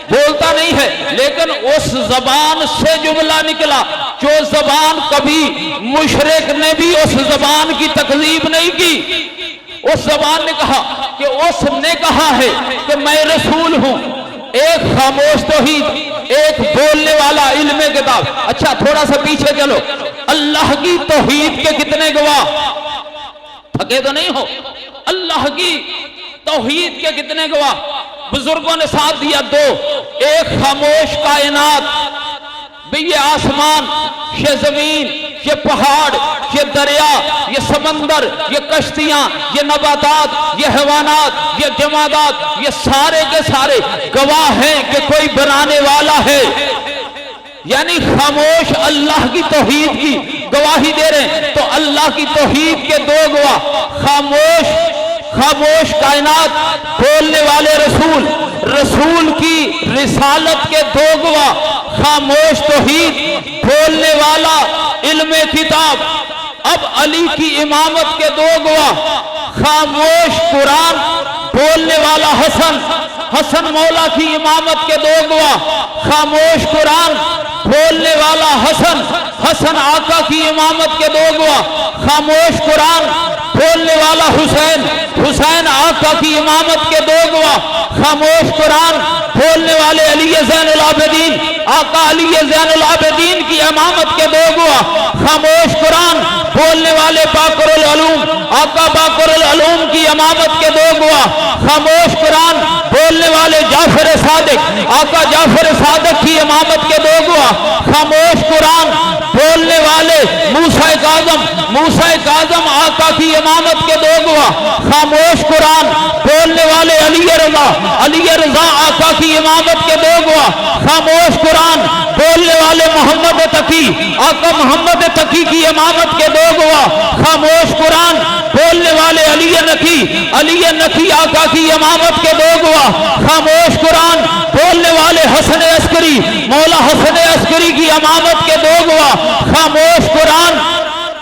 बोलता नहीं है, लेकिन उस जबान से जुमला निकला जो जबान कभी मुशरिक ने भी उस जबान की तकजीब नहीं की। उस जबान ने कहा कि उसने कहा है कि मैं रसूल हूं। एक खामोश तौहीद, एक बोलने वाला इल्मे किताब। अच्छा, थोड़ा सा पीछे चलो, अल्लाह की तौहीद के कितने गवाह, थके तो नहीं हो? अल्लाह की तौहीद के कितने गवाह बुजुर्गों ने साथ दिया? दो। एक खामोश कायनात, भी ये आसमान, ये जमीन, ये पहाड़, ये दरिया, ये समंदर, ये कश्तियां, ये नबातात, ये हैवानात, ये जमादात, ये सारे के सारे गवाह हैं कि कोई बनाने वाला है। यानी खामोश अल्लाह की तौहीद की गवाही दे रहे हैं। तो अल्लाह की तौहीद के दो गवाह, खामोश कायनात, बोलने वाले रसूल, रसूल की रिसालत के दो गवाह, खामोश तौहीद बोलने वाला इल्मे किताब। अब अली की इमामत के दो गवाह, खामोश कुरान बोलने वाला हसन, हसन मौला की इमामत के दो गवाह, खामोश कुरान बोलने वाला हसन, हसन आका की इमामत के दो गवाह, खामोश कुरान बोलने वाला हुसैन, हुसैन आका की इमामत के दो गवाह, खामोश कुरान बोलने वाले अली ज़ैनुल आबिदीन, आका अली ज़ैनुल आबिदीन की इमामत के दो गवाह, खामोश कुरान बोलने वाले बाक़रुल उलूम, आका बाक़रुल उलूम की इमामत के दो गवाह, खामोश कुरान बोलने वाले जाफर सादिक, आका जाफर सादिक की इमामत के दो गवाह, खामोश कुरान बोलने वाले मूसा काज़म, मूसा काज़म आका की इमामत के दो गवाह, खामोश कुरान बोलने वाले अली रज़ा, अली रज़ा आका की इमामत के दो गवाह, खामोश कुरान बोलने वाले मोहम्मद तकी, आका मोहम्मद तकी की इमामत के दो गवाह, खामोश कुरान बोलने वाले अली नकी, अली नकी आका की इमामत के दो गवाह, खामोश कुरान बोलने वाले हसन अस्करी, मौला हसन अस्करी की इमामत के दो गवाह, खामोश कुरान।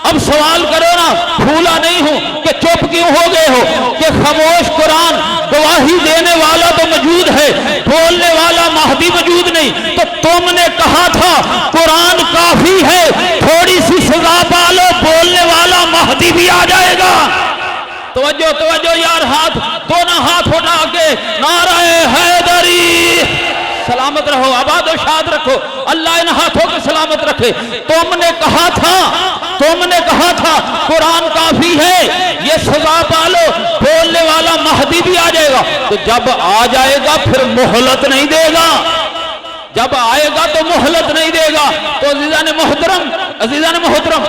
अब सवाल करो ना, भूला नहीं हूं कि चुप क्यों हो गए हो, कि खामोश कुरान गवाही देने वाला तो मौजूद है, बोलने वाला महदी मौजूद नहीं, तो तुमने कहा था कुरान काफी है, थोड़ी सी सजा पालो, बोलने वाला महदी भी आ जाएगा। तवज्जो तवज्जो यार, हाथ दोनों हाथ उठा के नाराए हैदरी, सलामत रहो, आबाद और शाद रखो, अल्लाह इन हाथों को सलामत रखे। तुमने कहा था कुरान काफी है, ये सजा पालो, बोलने वाला महदी भी आ जाएगा। तो जब आ जाएगा फिर मोहलत नहीं देगा, जब आएगा तो मोहलत नहीं देगा। तो अजीज़ान मोहतरम,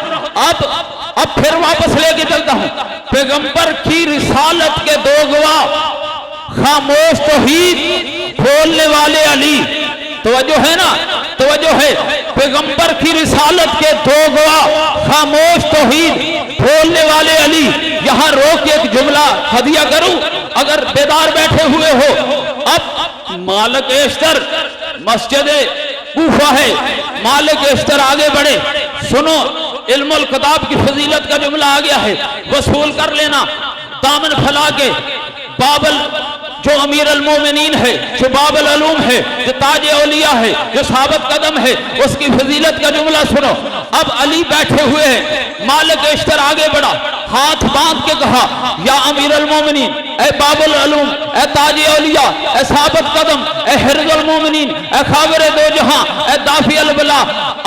अब फिर वापस लेके चलता हूं। पैगंबर की रिसालत के दो गवाह, खामोश तौहीद बोलने वाले अली, तवज्जो है ना, तवज्जो है। पैगंबर की रिसालत के दो गवाह, खामोश तौहीद बोलने वाले अली। यहां रोक एक जुमला हदिया करूं, अगर बेदार बैठे हुए हो। अब मालिक एस्तर मस्जिद कूफा है, मालिक एस्तर आगे बढ़े, सुनो, इल्मुल किताब की फजीलत का जुमला आ गया है, वसूल कर लेना। दामन फैला के बाबल जो अमीर अल मोमिनीन है, जो बाबल अलूम है, जो ताज औलिया है, जो साबित कदम है, उसकी फजीलत का जुमला सुनो। अब अली बैठे हुए हैं, मालिक एस्तर आगे बढ़ा, हाथ बांध के कहा, या अमीर अल मोमिनीन, ए बाबुल अलूम, ए ताज औलिया, ए साबित कदम, ए हिर्जुल मोमिनीन, ए खाबिर दो जहां, ए दाफी अल बला,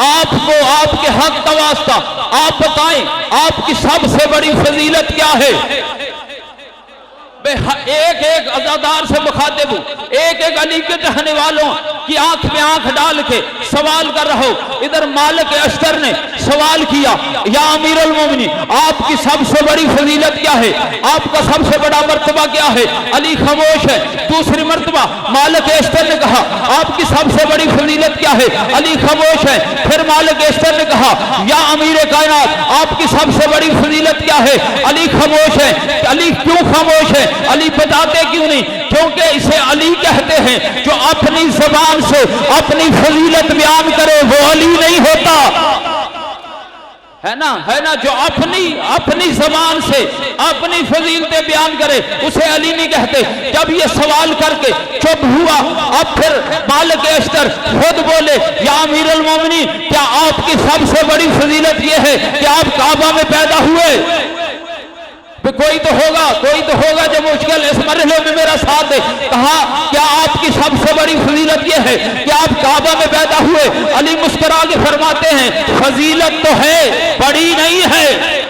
आपको आपके हक का वास्ता आप बताएं, आपकी सबसे बड़ी फजीलत क्या है। एक एक अज़ादार से मुखातिब हूं, एक एक अली के चाहने वालों की आंख में आंख डाल के सवाल कर रहा हूं। इधर मालिक अश्तर ने सवाल किया, या अमीर अल मोमिनीन, आपकी सबसे बड़ी फजीलत क्या है, आपका सबसे बड़ा मर्तबा क्या है। अली खामोश है। दूसरी मर्तबा मालिक अश्तर ने कहा, आपकी सबसे बड़ी फजीलत क्या है, अली खामोश है। फिर मालिक अश्तर ने कहा, या अमीर कायनात, आपकी सबसे बड़ी फजीलत क्या है, अली खामोश है। अली क्यों खामोश है, अली बताते क्यों नहीं, क्योंकि इसे अली कहते हैं जो अपनी ज़बान से अपनी फजीलत बयान करे, वो अली नहीं होता, है ना, जो अपनी ज़बान से अपनी फजीलतें बयान करे, उसे अली नहीं कहते। जब ये सवाल करके चुप हुआ, अब फिर मालिक अश्तर खुद बोले, या अमीर अल मोमिनीन, क्या आपकी सबसे बड़ी फजीलत ये है कि आप काबा में पैदा हुए। कोई तो होगा जो मुश्किल इस मरहले में मेरा साथ दे। कहा, क्या आपकी सबसे बड़ी फजीलत यह है कि आप काबा में पैदा हुए। अली मुस्कुरा के फरमाते हैं, फजीलत तो है, बड़ी नहीं है।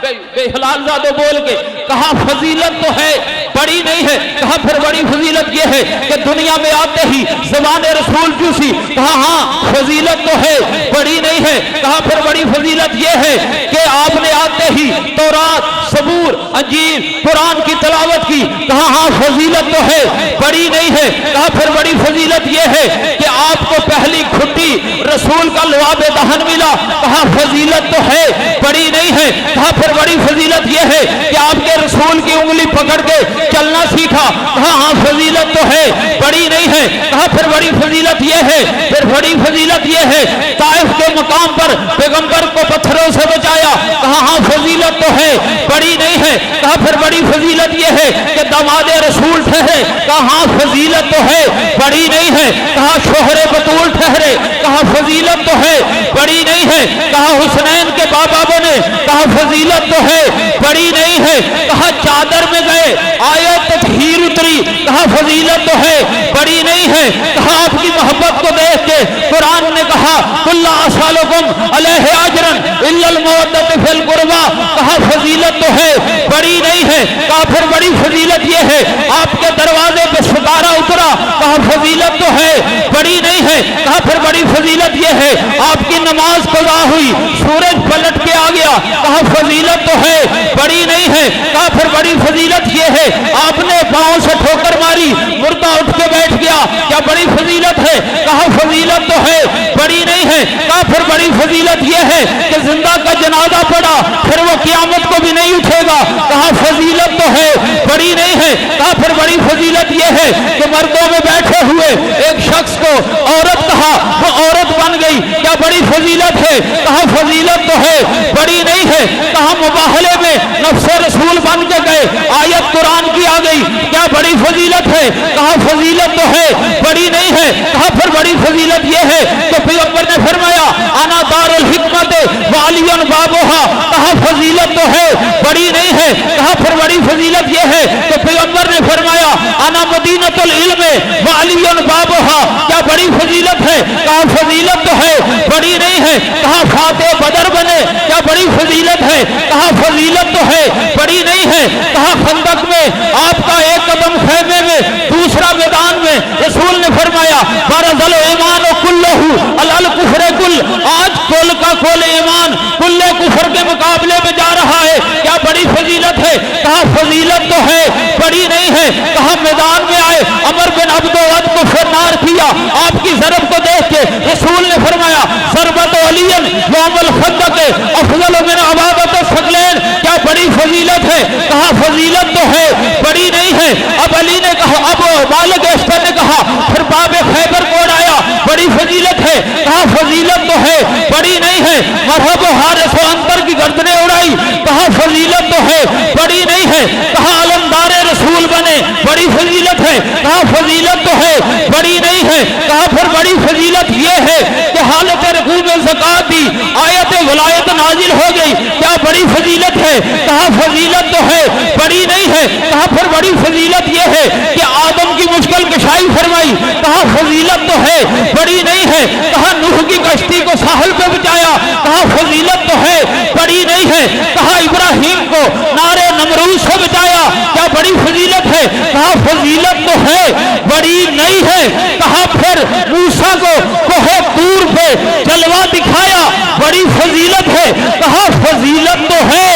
बेहलालजादो बोल के कहा, फजीलत तो है, बड़ी नहीं है। कहा, फिर बड़ी फजीलत यह है कि दुनिया में आते ही ज़बान रसूल चूसी। कहा, हाँ, फजीलत तो है, बड़ी नहीं है। कहा, फिर बड़ी फजीलत यह है कि आपने आते ही तौरात, सबूर, अंजीर, कुरान की तलावत की। कहा, हाँ, फजीलत तो है, बड़ी नहीं है। कहा, फिर बड़ी फजीलत यह है कि आपको पहली खुट्टी रसूल का लवाब दहन मिला। कहा, फजीलत तो है, बड़ी नहीं है। कहा, फिर बड़ी फजीलत यह है कि आपके रसूल की उंगली पकड़ के चलना सीखा। कहा, हाँ, फजीलत तो है, बड़ी नहीं है। कहा, फिर बड़ी फजीलत यह है, फिर बड़ी फजीलत यह है ताइफ के मकाम पर पैगंबर को पत्थरों से बचाया। कहा, हाँ, फजीलत फजीलत तो है, बड़ी नहीं है। कहा फिर बड़ी फजीलत ये है कि दामाद रसूल ठहरे। कहा हाँ फजीलत तो है, बड़ी नहीं है। कहा शोहरे बतूल ठहरे। कहा फजीलत तो है, बड़ी नहीं है। कहा हुसनैन के बाबा बने। कहा फजीलत तो है, बड़ी नहीं है। कहा चादर में गए, आयत तत्हीर उतरी। कहा फजीलत तो है, बड़ी नहीं है। कहा आपकी मोहब्बत को देख के कुरान ने कहा कुल्ला असअलुकुम अलैहि अजरन इल्लल मवद्दत फिल कुर्बा। कहा फजीलत तो है, बड़ी नहीं है। कहा फिर बड़ी फजीलत ये है आपके दरवाजे पे सितारा उतरा। कहा फजीलत तो है, बड़ी नहीं है। कहा फिर बड़ी फजीलत ये है आपकी नमाज कज़ा हुई, सूरज पलट के आ गया। कहा फजीलत तो है, बड़ी नहीं है। कहा फिर बड़ी फजीलत ये है आपने पांव से ठोकर मारी, मुर्दा उठ के बैठ गया। क्या बड़ी फजीलत है? कहा फजीलत तो है, बड़ी नहीं है। कहा फिर बड़ी फजीलत यह है कि जिंदा का जनाजा पड़ा, फिर वो क़यामत को भी नहीं उठेगा। कहा फजीलत तो है, बड़ी नहीं है। कहा फिर बड़ी फजीलत यह है कि मर्दों में बैठे हुए एक शख्स को औरत कहा, वो औरत बन गई। क्या बड़ी फजीलत है? कहा फजीलत तो है, बड़ी नहीं है। कहा मुबाहले में नफ्से रसूल बन के गए, आयत कुरान की आ गई। क्या बड़ी फजीलत है? कहा फजीलत तो है, बड़ी नहीं है। कहा फिर बड़ी फजीलत यह है तो पैगंबर ने फरमाया आना दारुल हिकमत वालियन बाबोहा। कहा फजीलत तो है, बड़ी नहीं है। कहा फिर बड़ी फजीलत यह है तो पैगंबर ने फरमाया आना मदीनतुल इल्म वालियन बाबोहा। क्या बड़ी फजीलत है? कहा फजीलत तो है, बड़ी नहीं है। कहा फाते बदर बने। क्या बड़ी फजीलत है? कहा फजीलत तो है, बड़ी नहीं है। कहा खंदक में आपका एक कदम खैमे में, दूसरा मैदान में। रसूल ने फरमाया बरज़ल ईमान कुल्लहु अल कुफ्र कुल। आज कुल का कुल ईमान कुल्ले कुफ्र के मुकाबले में जा रहा है। क्या बड़ी फजीलत है? कहा फजीलत तो है, बड़ी नहीं है। कहा मैदान में आए अमर बिन अब्दुल को फरनार किया। आपकी ज़रब को देख के रसूल ने फरमाया ज़रबत अलियन यौमुल खंदक अफज़ल मिन अबादत सगलैन। क्या बड़ी फजीलत है? कहा फजीलत तो है, बड़ी नहीं है। अब अली ने कहा, अब मालिक अस्कर ने कहा फिर बाब खैबर कोड आया, बड़ी फजीलत है। कहा फजीलत तो है, बड़ी नहीं है। मरहब हारिस अंतर की गर्दनें उड़ाई। कहा फजीलत तो है, बड़ी नहीं है। कहा अलमदारे रसूल बने, बड़ी फजीलत है। कहा फजीलत तो है, बड़ी नहीं है। कहा फिर बड़ी फजीलत यह है कि हालत रकू में ज़कात दी, आयत वलायत नाजिल हो गई। क्या बड़ी फजीलत है? कहा फजीलत तो है, बड़ी नहीं है। कहा फिर बड़ी फजीलत यह है कि आदम की मुश्किल कशाई फरमाई। कहा फजीलत तो है, बड़ी नहीं है। कहा नूह की कश्ती को साहल पे बचाया। कहा फजीलत तो है, बड़ी नहीं है। कहा इब्राहिम को नारे नमरूद से बचाया। क्या बड़ी फजीलत है? कहा फजीलत तो है, बड़ी नहीं है। कहा फिर मूसा को कोहे तूर पे जलवा दिखाया, बड़ी फजीलत है। कहा फजीलत तो है,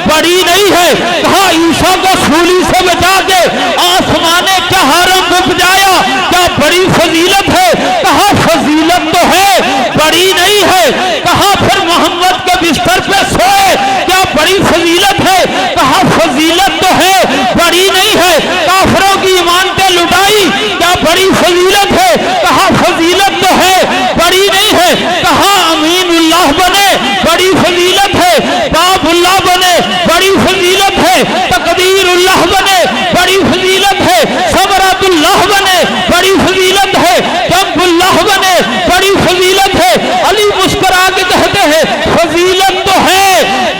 बड़ी नहीं है। कहा ईसा को सूली से बचा के आसमाने चहारम उपजाया। क्या बड़ी फजीलत है? कहा फजीलत तो है, बड़ी नहीं है। कहा फिर मोहम्मद के बिस्तर पे सोए। क्या बड़ी फजीलत है? कहा फजीलत तो है, बड़ी नहीं है। काफिरों की इमानतें लुटाई। क्या बड़ी फजीलत है? कहा फजीलत तो है, बड़ी नहीं है। कहा अमीनुल्लाह बने, बड़ी फजीलत है। बाबुल्लाह बने, बड़ी फजीलत है। तकदीरुल्लाह बने, बड़ी फजीलत है। सबरतुल्लाह बने, बड़ी फजीलत है। जब्बुल्लाह बने, बड़ी फजीलत है। अली मुस्कुरा के कहते हैं फजीलत तो है,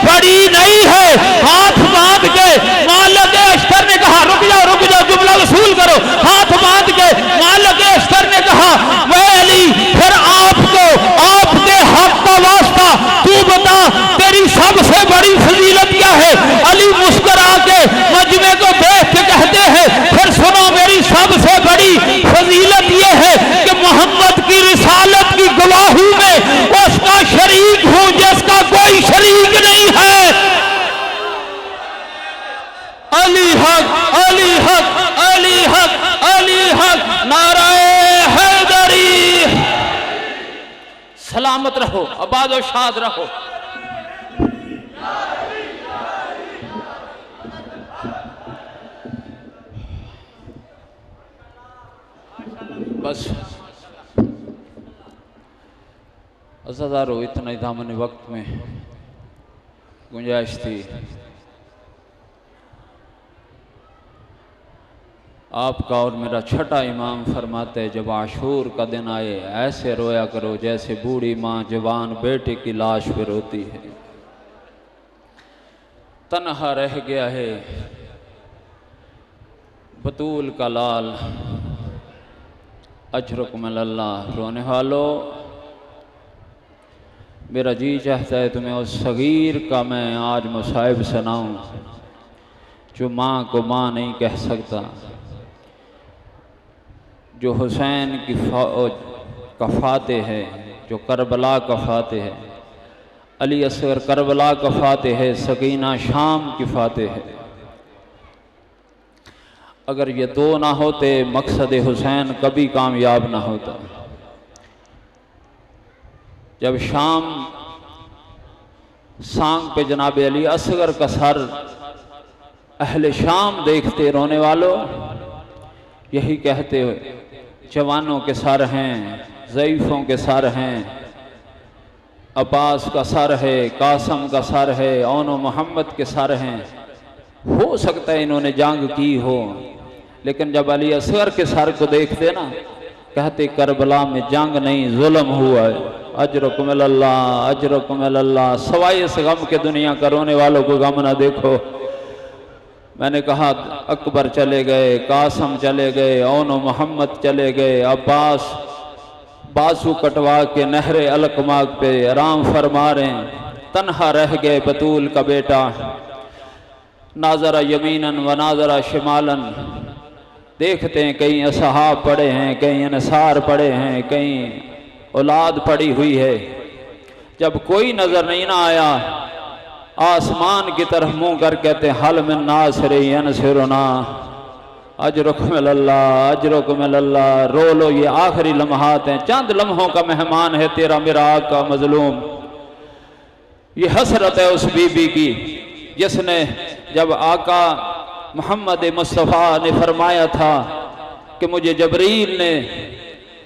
बड़ी नहीं है। हाथ बांध के मालिक अस्कर ने कहा रुक जाओ जुमला वसूल करो। हाथ बांध के मालिक अस्कर ने कहा वह अली फिर आपको आपके हक का वास्ता तू बता तेरी सबसे बड़ी फजीलत क्या है? अली मुस्कुरा के मजमे को देख के कहते हैं फिर सुनो मेरी सबसे बड़ी फजीलत यह है कि मोहम्मद की रिसालत की गवाही में उसका शरीक हूं जिसका कोई शरीक नहीं है। अली हक, अली हक, अली हक, अली हक, नाराए हैदरी। सलामत रहो, आबाद और शाद रहो। बस अज़ादारो इतना ही दामन वक्त में गुंजाइश थी आपका और मेरा छठा इमाम फरमाते जब आशूर का दिन आए ऐसे रोया करो जैसे बूढ़ी माँ जवान बेटे की लाश पे रोती है। तन्हा रह गया है बतूल का लाल अजरकुम अल्लाह। रोने वालों, मेरा जी चाहता है तुम्हें उस सगीर का मैं आज मुसाहिब सुनाऊं जो माँ को माँ नहीं कह सकता, जो हुसैन की का फाते है, जो करबला का फाते है, अली असगर करबला का फाते है, सकीना शाम की फाते है। अगर ये दो ना होते मकसद हुसैन कभी कामयाब ना होता। जब शाम सांग पे जनाब अली असगर का सर अहले शाम देखते रोने वालों, यही कहते हुए जवानों के सर हैं, ज़ईफ़ों के सर हैं, अब्बास का सर है, कासम का सर है, औनो मोहम्मद के सर हैं। हो सकता है इन्होंने जंग की हो, लेकिन जब अली असगर के सर को देखते ना कहते करबला में जंग नहीं जुल्म हुआ है। अजरकुम अल्लाह, अजरकुम अल्लाह। सवाए इस गम के दुनिया का रोने वालों को गम ना देखो। मैंने कहा अकबर चले गए, कासम चले गए, औनो मोहम्मद चले गए, अब्बास बासु कटवा के नहरे अलकमाग पे आराम फरमा रहे हैं। तन्हा रह गए बतूल का बेटा, नाजरा यमीनन व नाजरा शिमालन। देखते हैं कहीं असहाब पड़े हैं, कहीं अनसार पड़े हैं, कहीं औलाद पड़ी हुई है। जब कोई नजर नहीं ना आया, आसमान की तरफ मुंह कर कहते हल मिन नासिर यनसिरुना अजरुकुम अल्लाह, अजरुकुम अल्लाह। रो लो, ये आखिरी लम्हात हैं, चंद लम्हों का मेहमान है तेरा मेरा आका मजलूम। ये हसरत है उस बीबी की जिसने जब आका मोहम्मद मुस्तफ़ा ने फरमाया था कि मुझे जबरील ने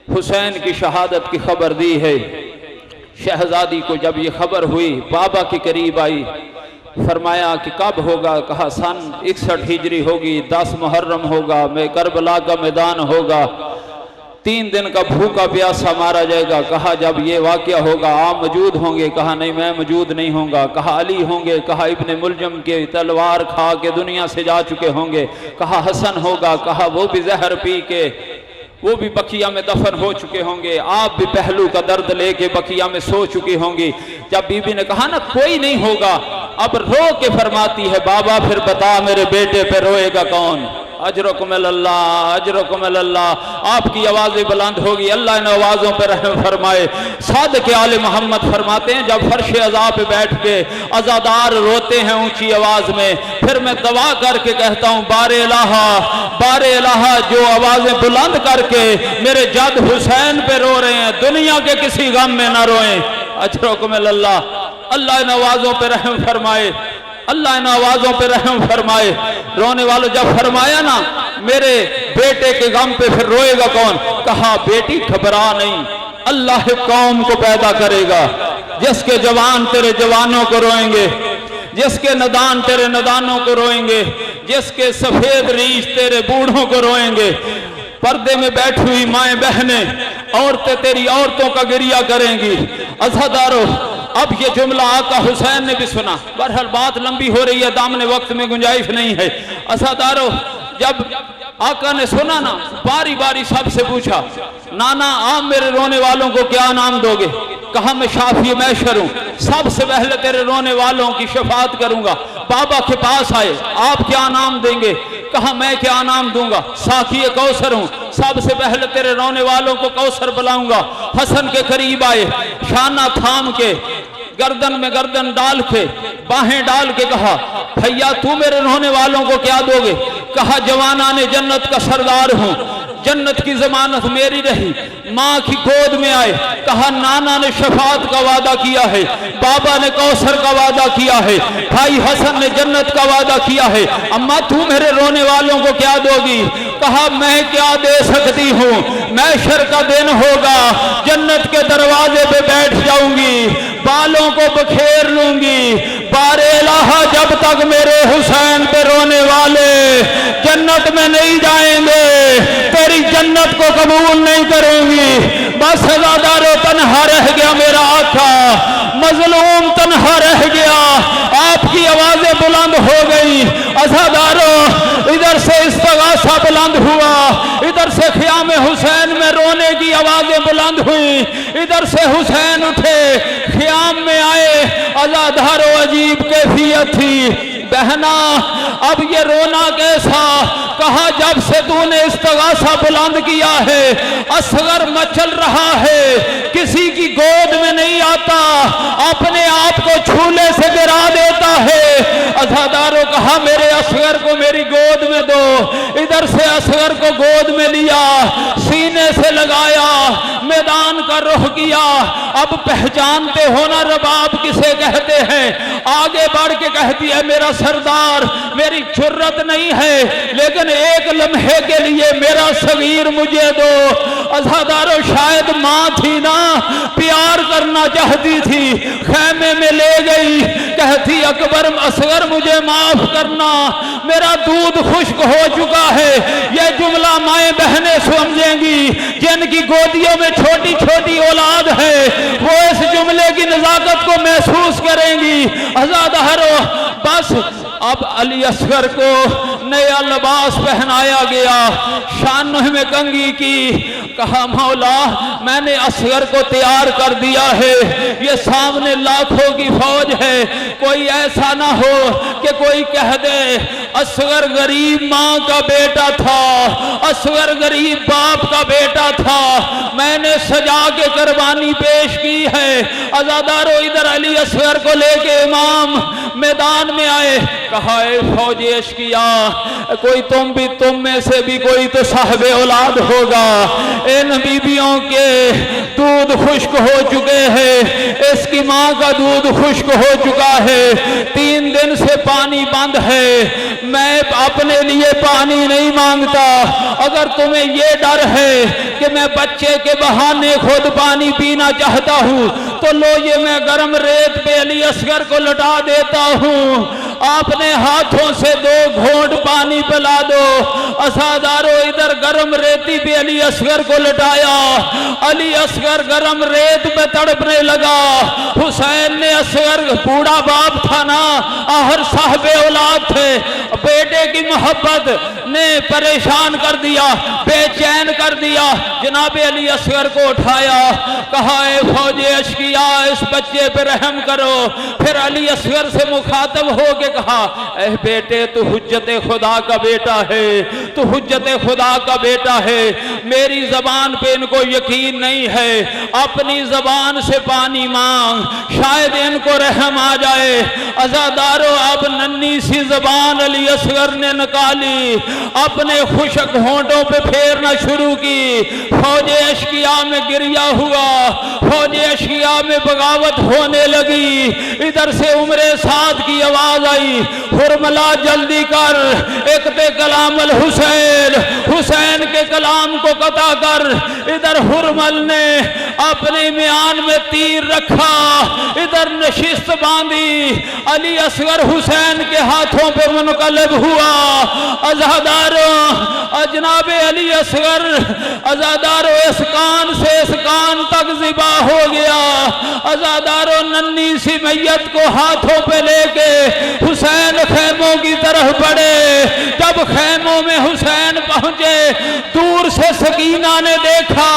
हुसैन की शहादत की खबर दी है। शहजादी को जब ये खबर हुई बाबा के करीब आई, फरमाया कि कब होगा? कहा सन 61 हिजरी होगी, 10 मुहर्रम होगा, मैं करबला का मैदान होगा, 3 दिन का भूखा प्यासा मारा जाएगा। कहा जब ये वाक़या होगा आप मौजूद होंगे? कहा नहीं मैं मौजूद नहीं होऊंगा। कहा अली होंगे? कहा इब्ने मुलजम के तलवार खा के दुनिया से जा चुके होंगे। कहा हसन होगा? कहा वो भी जहर पी के वो भी बकिया में दफन हो चुके होंगे। आप भी पहलू का दर्द लेके बकिया में सो चुकी होंगी। जब बीबी ने कहा ना कोई नहीं होगा, अब रो के फरमाती है बाबा फिर बता मेरे बेटे पे रोएगा कौन? अजरुकुम अल्लाह, अजरुकुम अल्लाह। आपकी आवाज़ें बुलंद होगी, अल्लाह इन आवाज़ों पर रहम फरमाए। सादिक़ आले मोहम्मद फरमाते हैं जब फर्श अज़ा पे बैठ के अज़ादार रोते हैं ऊंची आवाज़ में, फिर मैं दवा करके कहता हूँ बारे इलाहा, बारे इलाहा। जो आवाज़ें बुलंद करके मेरे जद हुसैन पे रो रहे हैं, दुनिया के किसी गम में ना रोएं। अजरुकुम अल्लाह। अल्लाह इन आवाज़ों पर रहम फरमाए, अल्लाह इन आवाज़ों पे रहम फरमाए। रोने वालों जब फरमाया ना मेरे बेटे के गम पे फिर रोएगा कौन? कहा बेटी घबरा नहीं, अल्लाह कौम को पैदा करेगा जिसके जवान तेरे जवानों को रोएंगे, जिसके नदान तेरे नदानों को रोएंगे, जिसके सफेद रीछ तेरे बूढ़ों को रोएंगे। पर्दे में बैठी हुई माएँ बहनें औरतें तेरी औरतों का गिरिया करेंगी। अज़ादारों अब ये जुमला आका हुसैन ने भी सुना। बहरहाल बात लंबी हो रही है, दामने वक्त में गुंजाइश नहीं है। अज़ादारों जब आका ने सुना ना बारी बारी सबसे पूछा नाना आप मेरे रोने वालों को क्या नाम दोगे? कहा मैं शाफी मैशर हूँ, सबसे पहले तेरे रोने वालों की शफात करूंगा। बाबा के पास आए, आप क्या नाम देंगे? कहा मैं क्या नाम दूंगा? साकी कौसर हूँ, सबसे पहले तेरे रोने वालों को कौसर बुलाऊंगा। हसन के करीब आए, शाना थाम के गर्दन में गर्दन डाल के बाहें डाल के कहा भैया तू मेरे रोने वालों को क्या दोगे? कहा जवाना ने जन्नत का सरदार हूँ, जन्नत की जमानत मेरी रही। माँ की गोद में आए, कहा नाना ने शफात का वादा किया है, बाबा ने कौसर का वादा किया है, भाई हसन ने जन्नत का वादा किया है। अम्मा तू मेरे रोने वालों को क्या दोगी? कहा मैं क्या दे सकती हूँ, मैशर का दिन होगा, जन्नत के दरवाजे पे बैठ जाऊंगी, बालों को बखेर लूंगी। बारे इलाहा, जब तक मेरे हुसैन पे रोने वाले जन्नत में नहीं जाएंगे, तेरी जन्नत को कबूल नहीं करूंगी। बस अज़ादारो, तन्हा रह गया मेरा आका, मजलूम तन्हा रह गया। आपकी आवाजें बुलंद हो गई। अज़ादारो, इधर से इस्तगासा बुलंद हुआ, इधर से ख़ियाम हुसैन में रोने की आवाजें बुलंद हुई, इधर से हुसैन उठे, ख़ियाम में आए। अज़ादारो, अजीब कैफियत थी। बहना, अब ये रोना कैसा? कहा, जब से तूने इस्तगासा बुलंद किया है, असगर मचल रहा है, किसी की गोद में नहीं आता, अपने आप को छूले से गिरा देता है। अज़ादारो, कहा मेरे असगर को मेरी गोद में दो। इधर से असगर को गोद में लिया, सीने से लगाया, मैदान का रुख किया। अब पहचानते हो ना रबाब किसे कहते हैं? आगे बढ़ के कहती है, मेरा सरदार, मेरी जुर्रत नहीं है, लेकिन एक लम्हे के लिए मेरा सगीर मुझे दो। अज़ादारो, शायद माँ थी ना, प्यार करना चाहती थी, खैमे में ले गई, कहती अकबर असगर मुझे माफ करना, मेरा दूध खुश्क हो चुका है। यह जुमला माएँ बहनें समझेंगी, जिनकी गोदियों में छोटी छोटी औलाद है, वो इस जुमले की नजाकत को महसूस करेंगी। अज़ादारो, बस अब अली असगर को नया लिबास पहनाया गया, शान में कंगी की। कहा, मौला, मैंने असगर को तैयार कर दिया है, ये सामने लाखों की फौज है, कोई ऐसा ना हो कि कोई कह दे असगर गरीब माँ का बेटा था, असगर गरीब बाप का बेटा था, मैंने सजा के कुर्बानी पेश की है। अज़ादारो, इधर अली असगर को लेके इमाम मैदान में आए। कहा, फौजी अशकिया, कोई तुम में से भी कोई तो साहिबे औलाद होगा। इन बीबियों के दूध खुश्क हो चुके हैं, इसकी माँ का दूध खुश्क हो चुका है, 3 दिन से पानी बंद है। मैं अपने लिए पानी नहीं मांगता, अगर तुम्हें ये डर है कि मैं बच्चे के बहाने खुद पानी पीना चाहता हूँ, तो लो, ये मैं गर्म रेत पे अली असगर को लौटा देता हूँ, आपने हाथों से 2 घोंट पानी पिला दो। अज़ादारो, इधर गर्म रेती पे अली असगर को लटाया, अली असगर गर्म रेत पे तड़पने लगा। हुसैन ने, असगर बूढ़ा बाप था ना, आहर साहबे औलाद थे, बेटे की मोहब्बत ने परेशान कर दिया, बेचैन कर दिया। जनाब अली असगर को उठाया, कहा, ए फौजी अशकिया, इस बच्चे पे रहम करो। फिर अली असगर से मुखातब हो के कहा, ए बेटे, तू हुज्जते खुदा का बेटा है, तू हुज्जते खुदा का बेटा है, मेरी जबान पे इनको यकीन नहीं है, अपनी जबान से पानी मांग, शायद इनको रहम आ जाए। अज़ादारो, अब नन्ही सी जबान अली असगर ने निकाली, अपने खुशक होंठों पे फेरना शुरू की। फौजे अशकिया में गिरिया हुआ, फौजे अशकिया में बगावत होने लगी। इधर से उम्रे साद की आवाज आई, हुरमला जल्दी कर, इक़्ते कलामल हुसैन, हुसैन के कलाम को कता कर। इधर हुरमल ने अपने म्यान में तीर रखा, इधर नशिस्त बांधी, अली असगर हुसैन के हाथों पे मुनक़लिब हुआ। अज़ादारो, जनाबे अली असगर, अज़ादारो, इस कान से इस कान तक ज़िबा हो गया। अज़ादारो, नन्ही सी मैयत को हाथों पे लेके हुसैन खैमों की तरफ बढ़े। जब खैमों में हुसैन पहुंचे, दूर से सकीना ने देखा,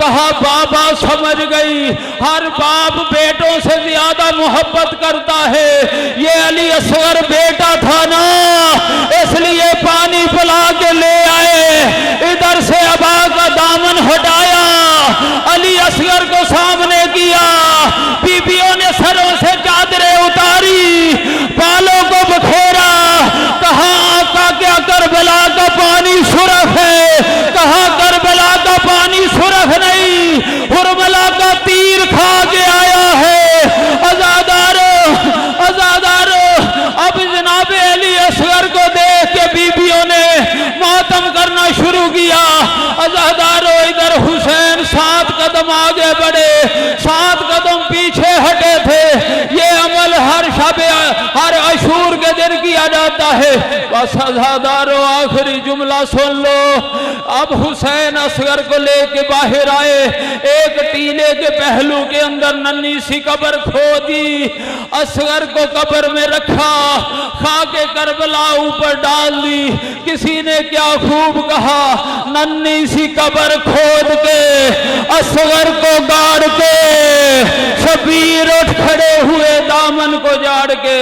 कहा, बाबा समझ गई, हर बाप बेटों से ज्यादा मोहब्बत करता है, ये अली असगर बेटा था ना, इसलिए पानी पिला के ले आए। इधर से अबा का दामन हटाया, अली असगर को सामने किया, बीबियों ने सरों से चादरें उतारी, बालों को बखेरा, कहा, आका क्या करबला का पानी सुरख है? कहा, करबला का पानी सुरख नहीं, हुरमला का तीर खा के आया है। अज़ादारो, अज़ादारो, अब जनाबे अली असगर को देख के बीबियों ने मातम करना शुरू किया। अज़ादारो, मगर हुसैन 7 कदम आगे बढ़े, 7 कदम पीछे हटे थे। ये अमल हर हर अशूर के दिन किया जाता है। बस अज़ादारो आखिरी जुमला सुन लो। अब हुसैन असगर को लेके बाहर आए, एक टीले के पहलू के अंदर नन्ही सी कब्र खोदी, असगर को कब्र में रखा, खाके करबला ऊपर डाल दी। किसी ने क्या खूब कहा, नन्ही सी कब्र खोद के असगर को गाड़ के शबीर उठ खड़े हुए दामन को जाड़ के।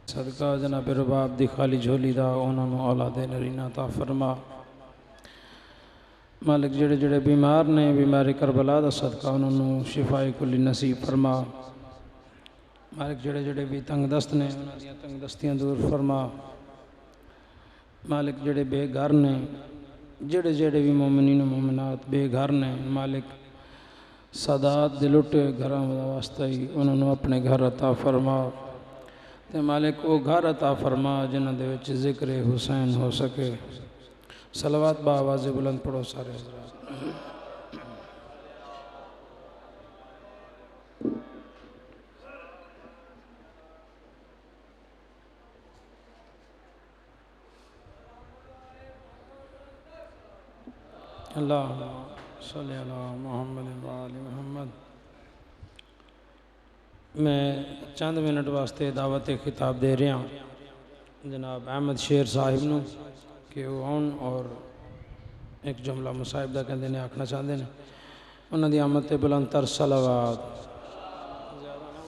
सदका जनाब रुबाब दी खाली झोली दा उन्होंने औलादे नरीना ता फरमा। मालिक जेड़े जेड़े बीमार ने बीमारी करबला दा सदका उन्होंने शिफाई कुली नसीब फरमा। मालिक जेड़े जेड़े भी तंगदस्त ने उन्होंने तंगदस्तियाँ दूर फरमा। मालिक जेड़े बेघर ने, जेड़े जेड़े भी मोमिनीन मोमिनात बेघर ने, मालिक सादात दिलुट घर वास्ते ही उन्होंने अपने घर अता फरमा। ते मालिक वो घर अता फरमा जिन्हों दे विच जिक्र हुसैन हो सके। सलवात बावाज़ बुलंद पढ़ो सारे हज़रात। अल्लाहुम्मा सल्ली अला मुहम्मद व आलि मुहम्मद। मैं चंद मिनट वास्ते दावत खिताब दे रहा जनाब अहमद शेर साहिब नूं कि वो आउन और एक जुमला मुसाहिब दा कहंदे ने आखना चाहते हैं। उन्होंने आमद ते बुलंद तर सलावात।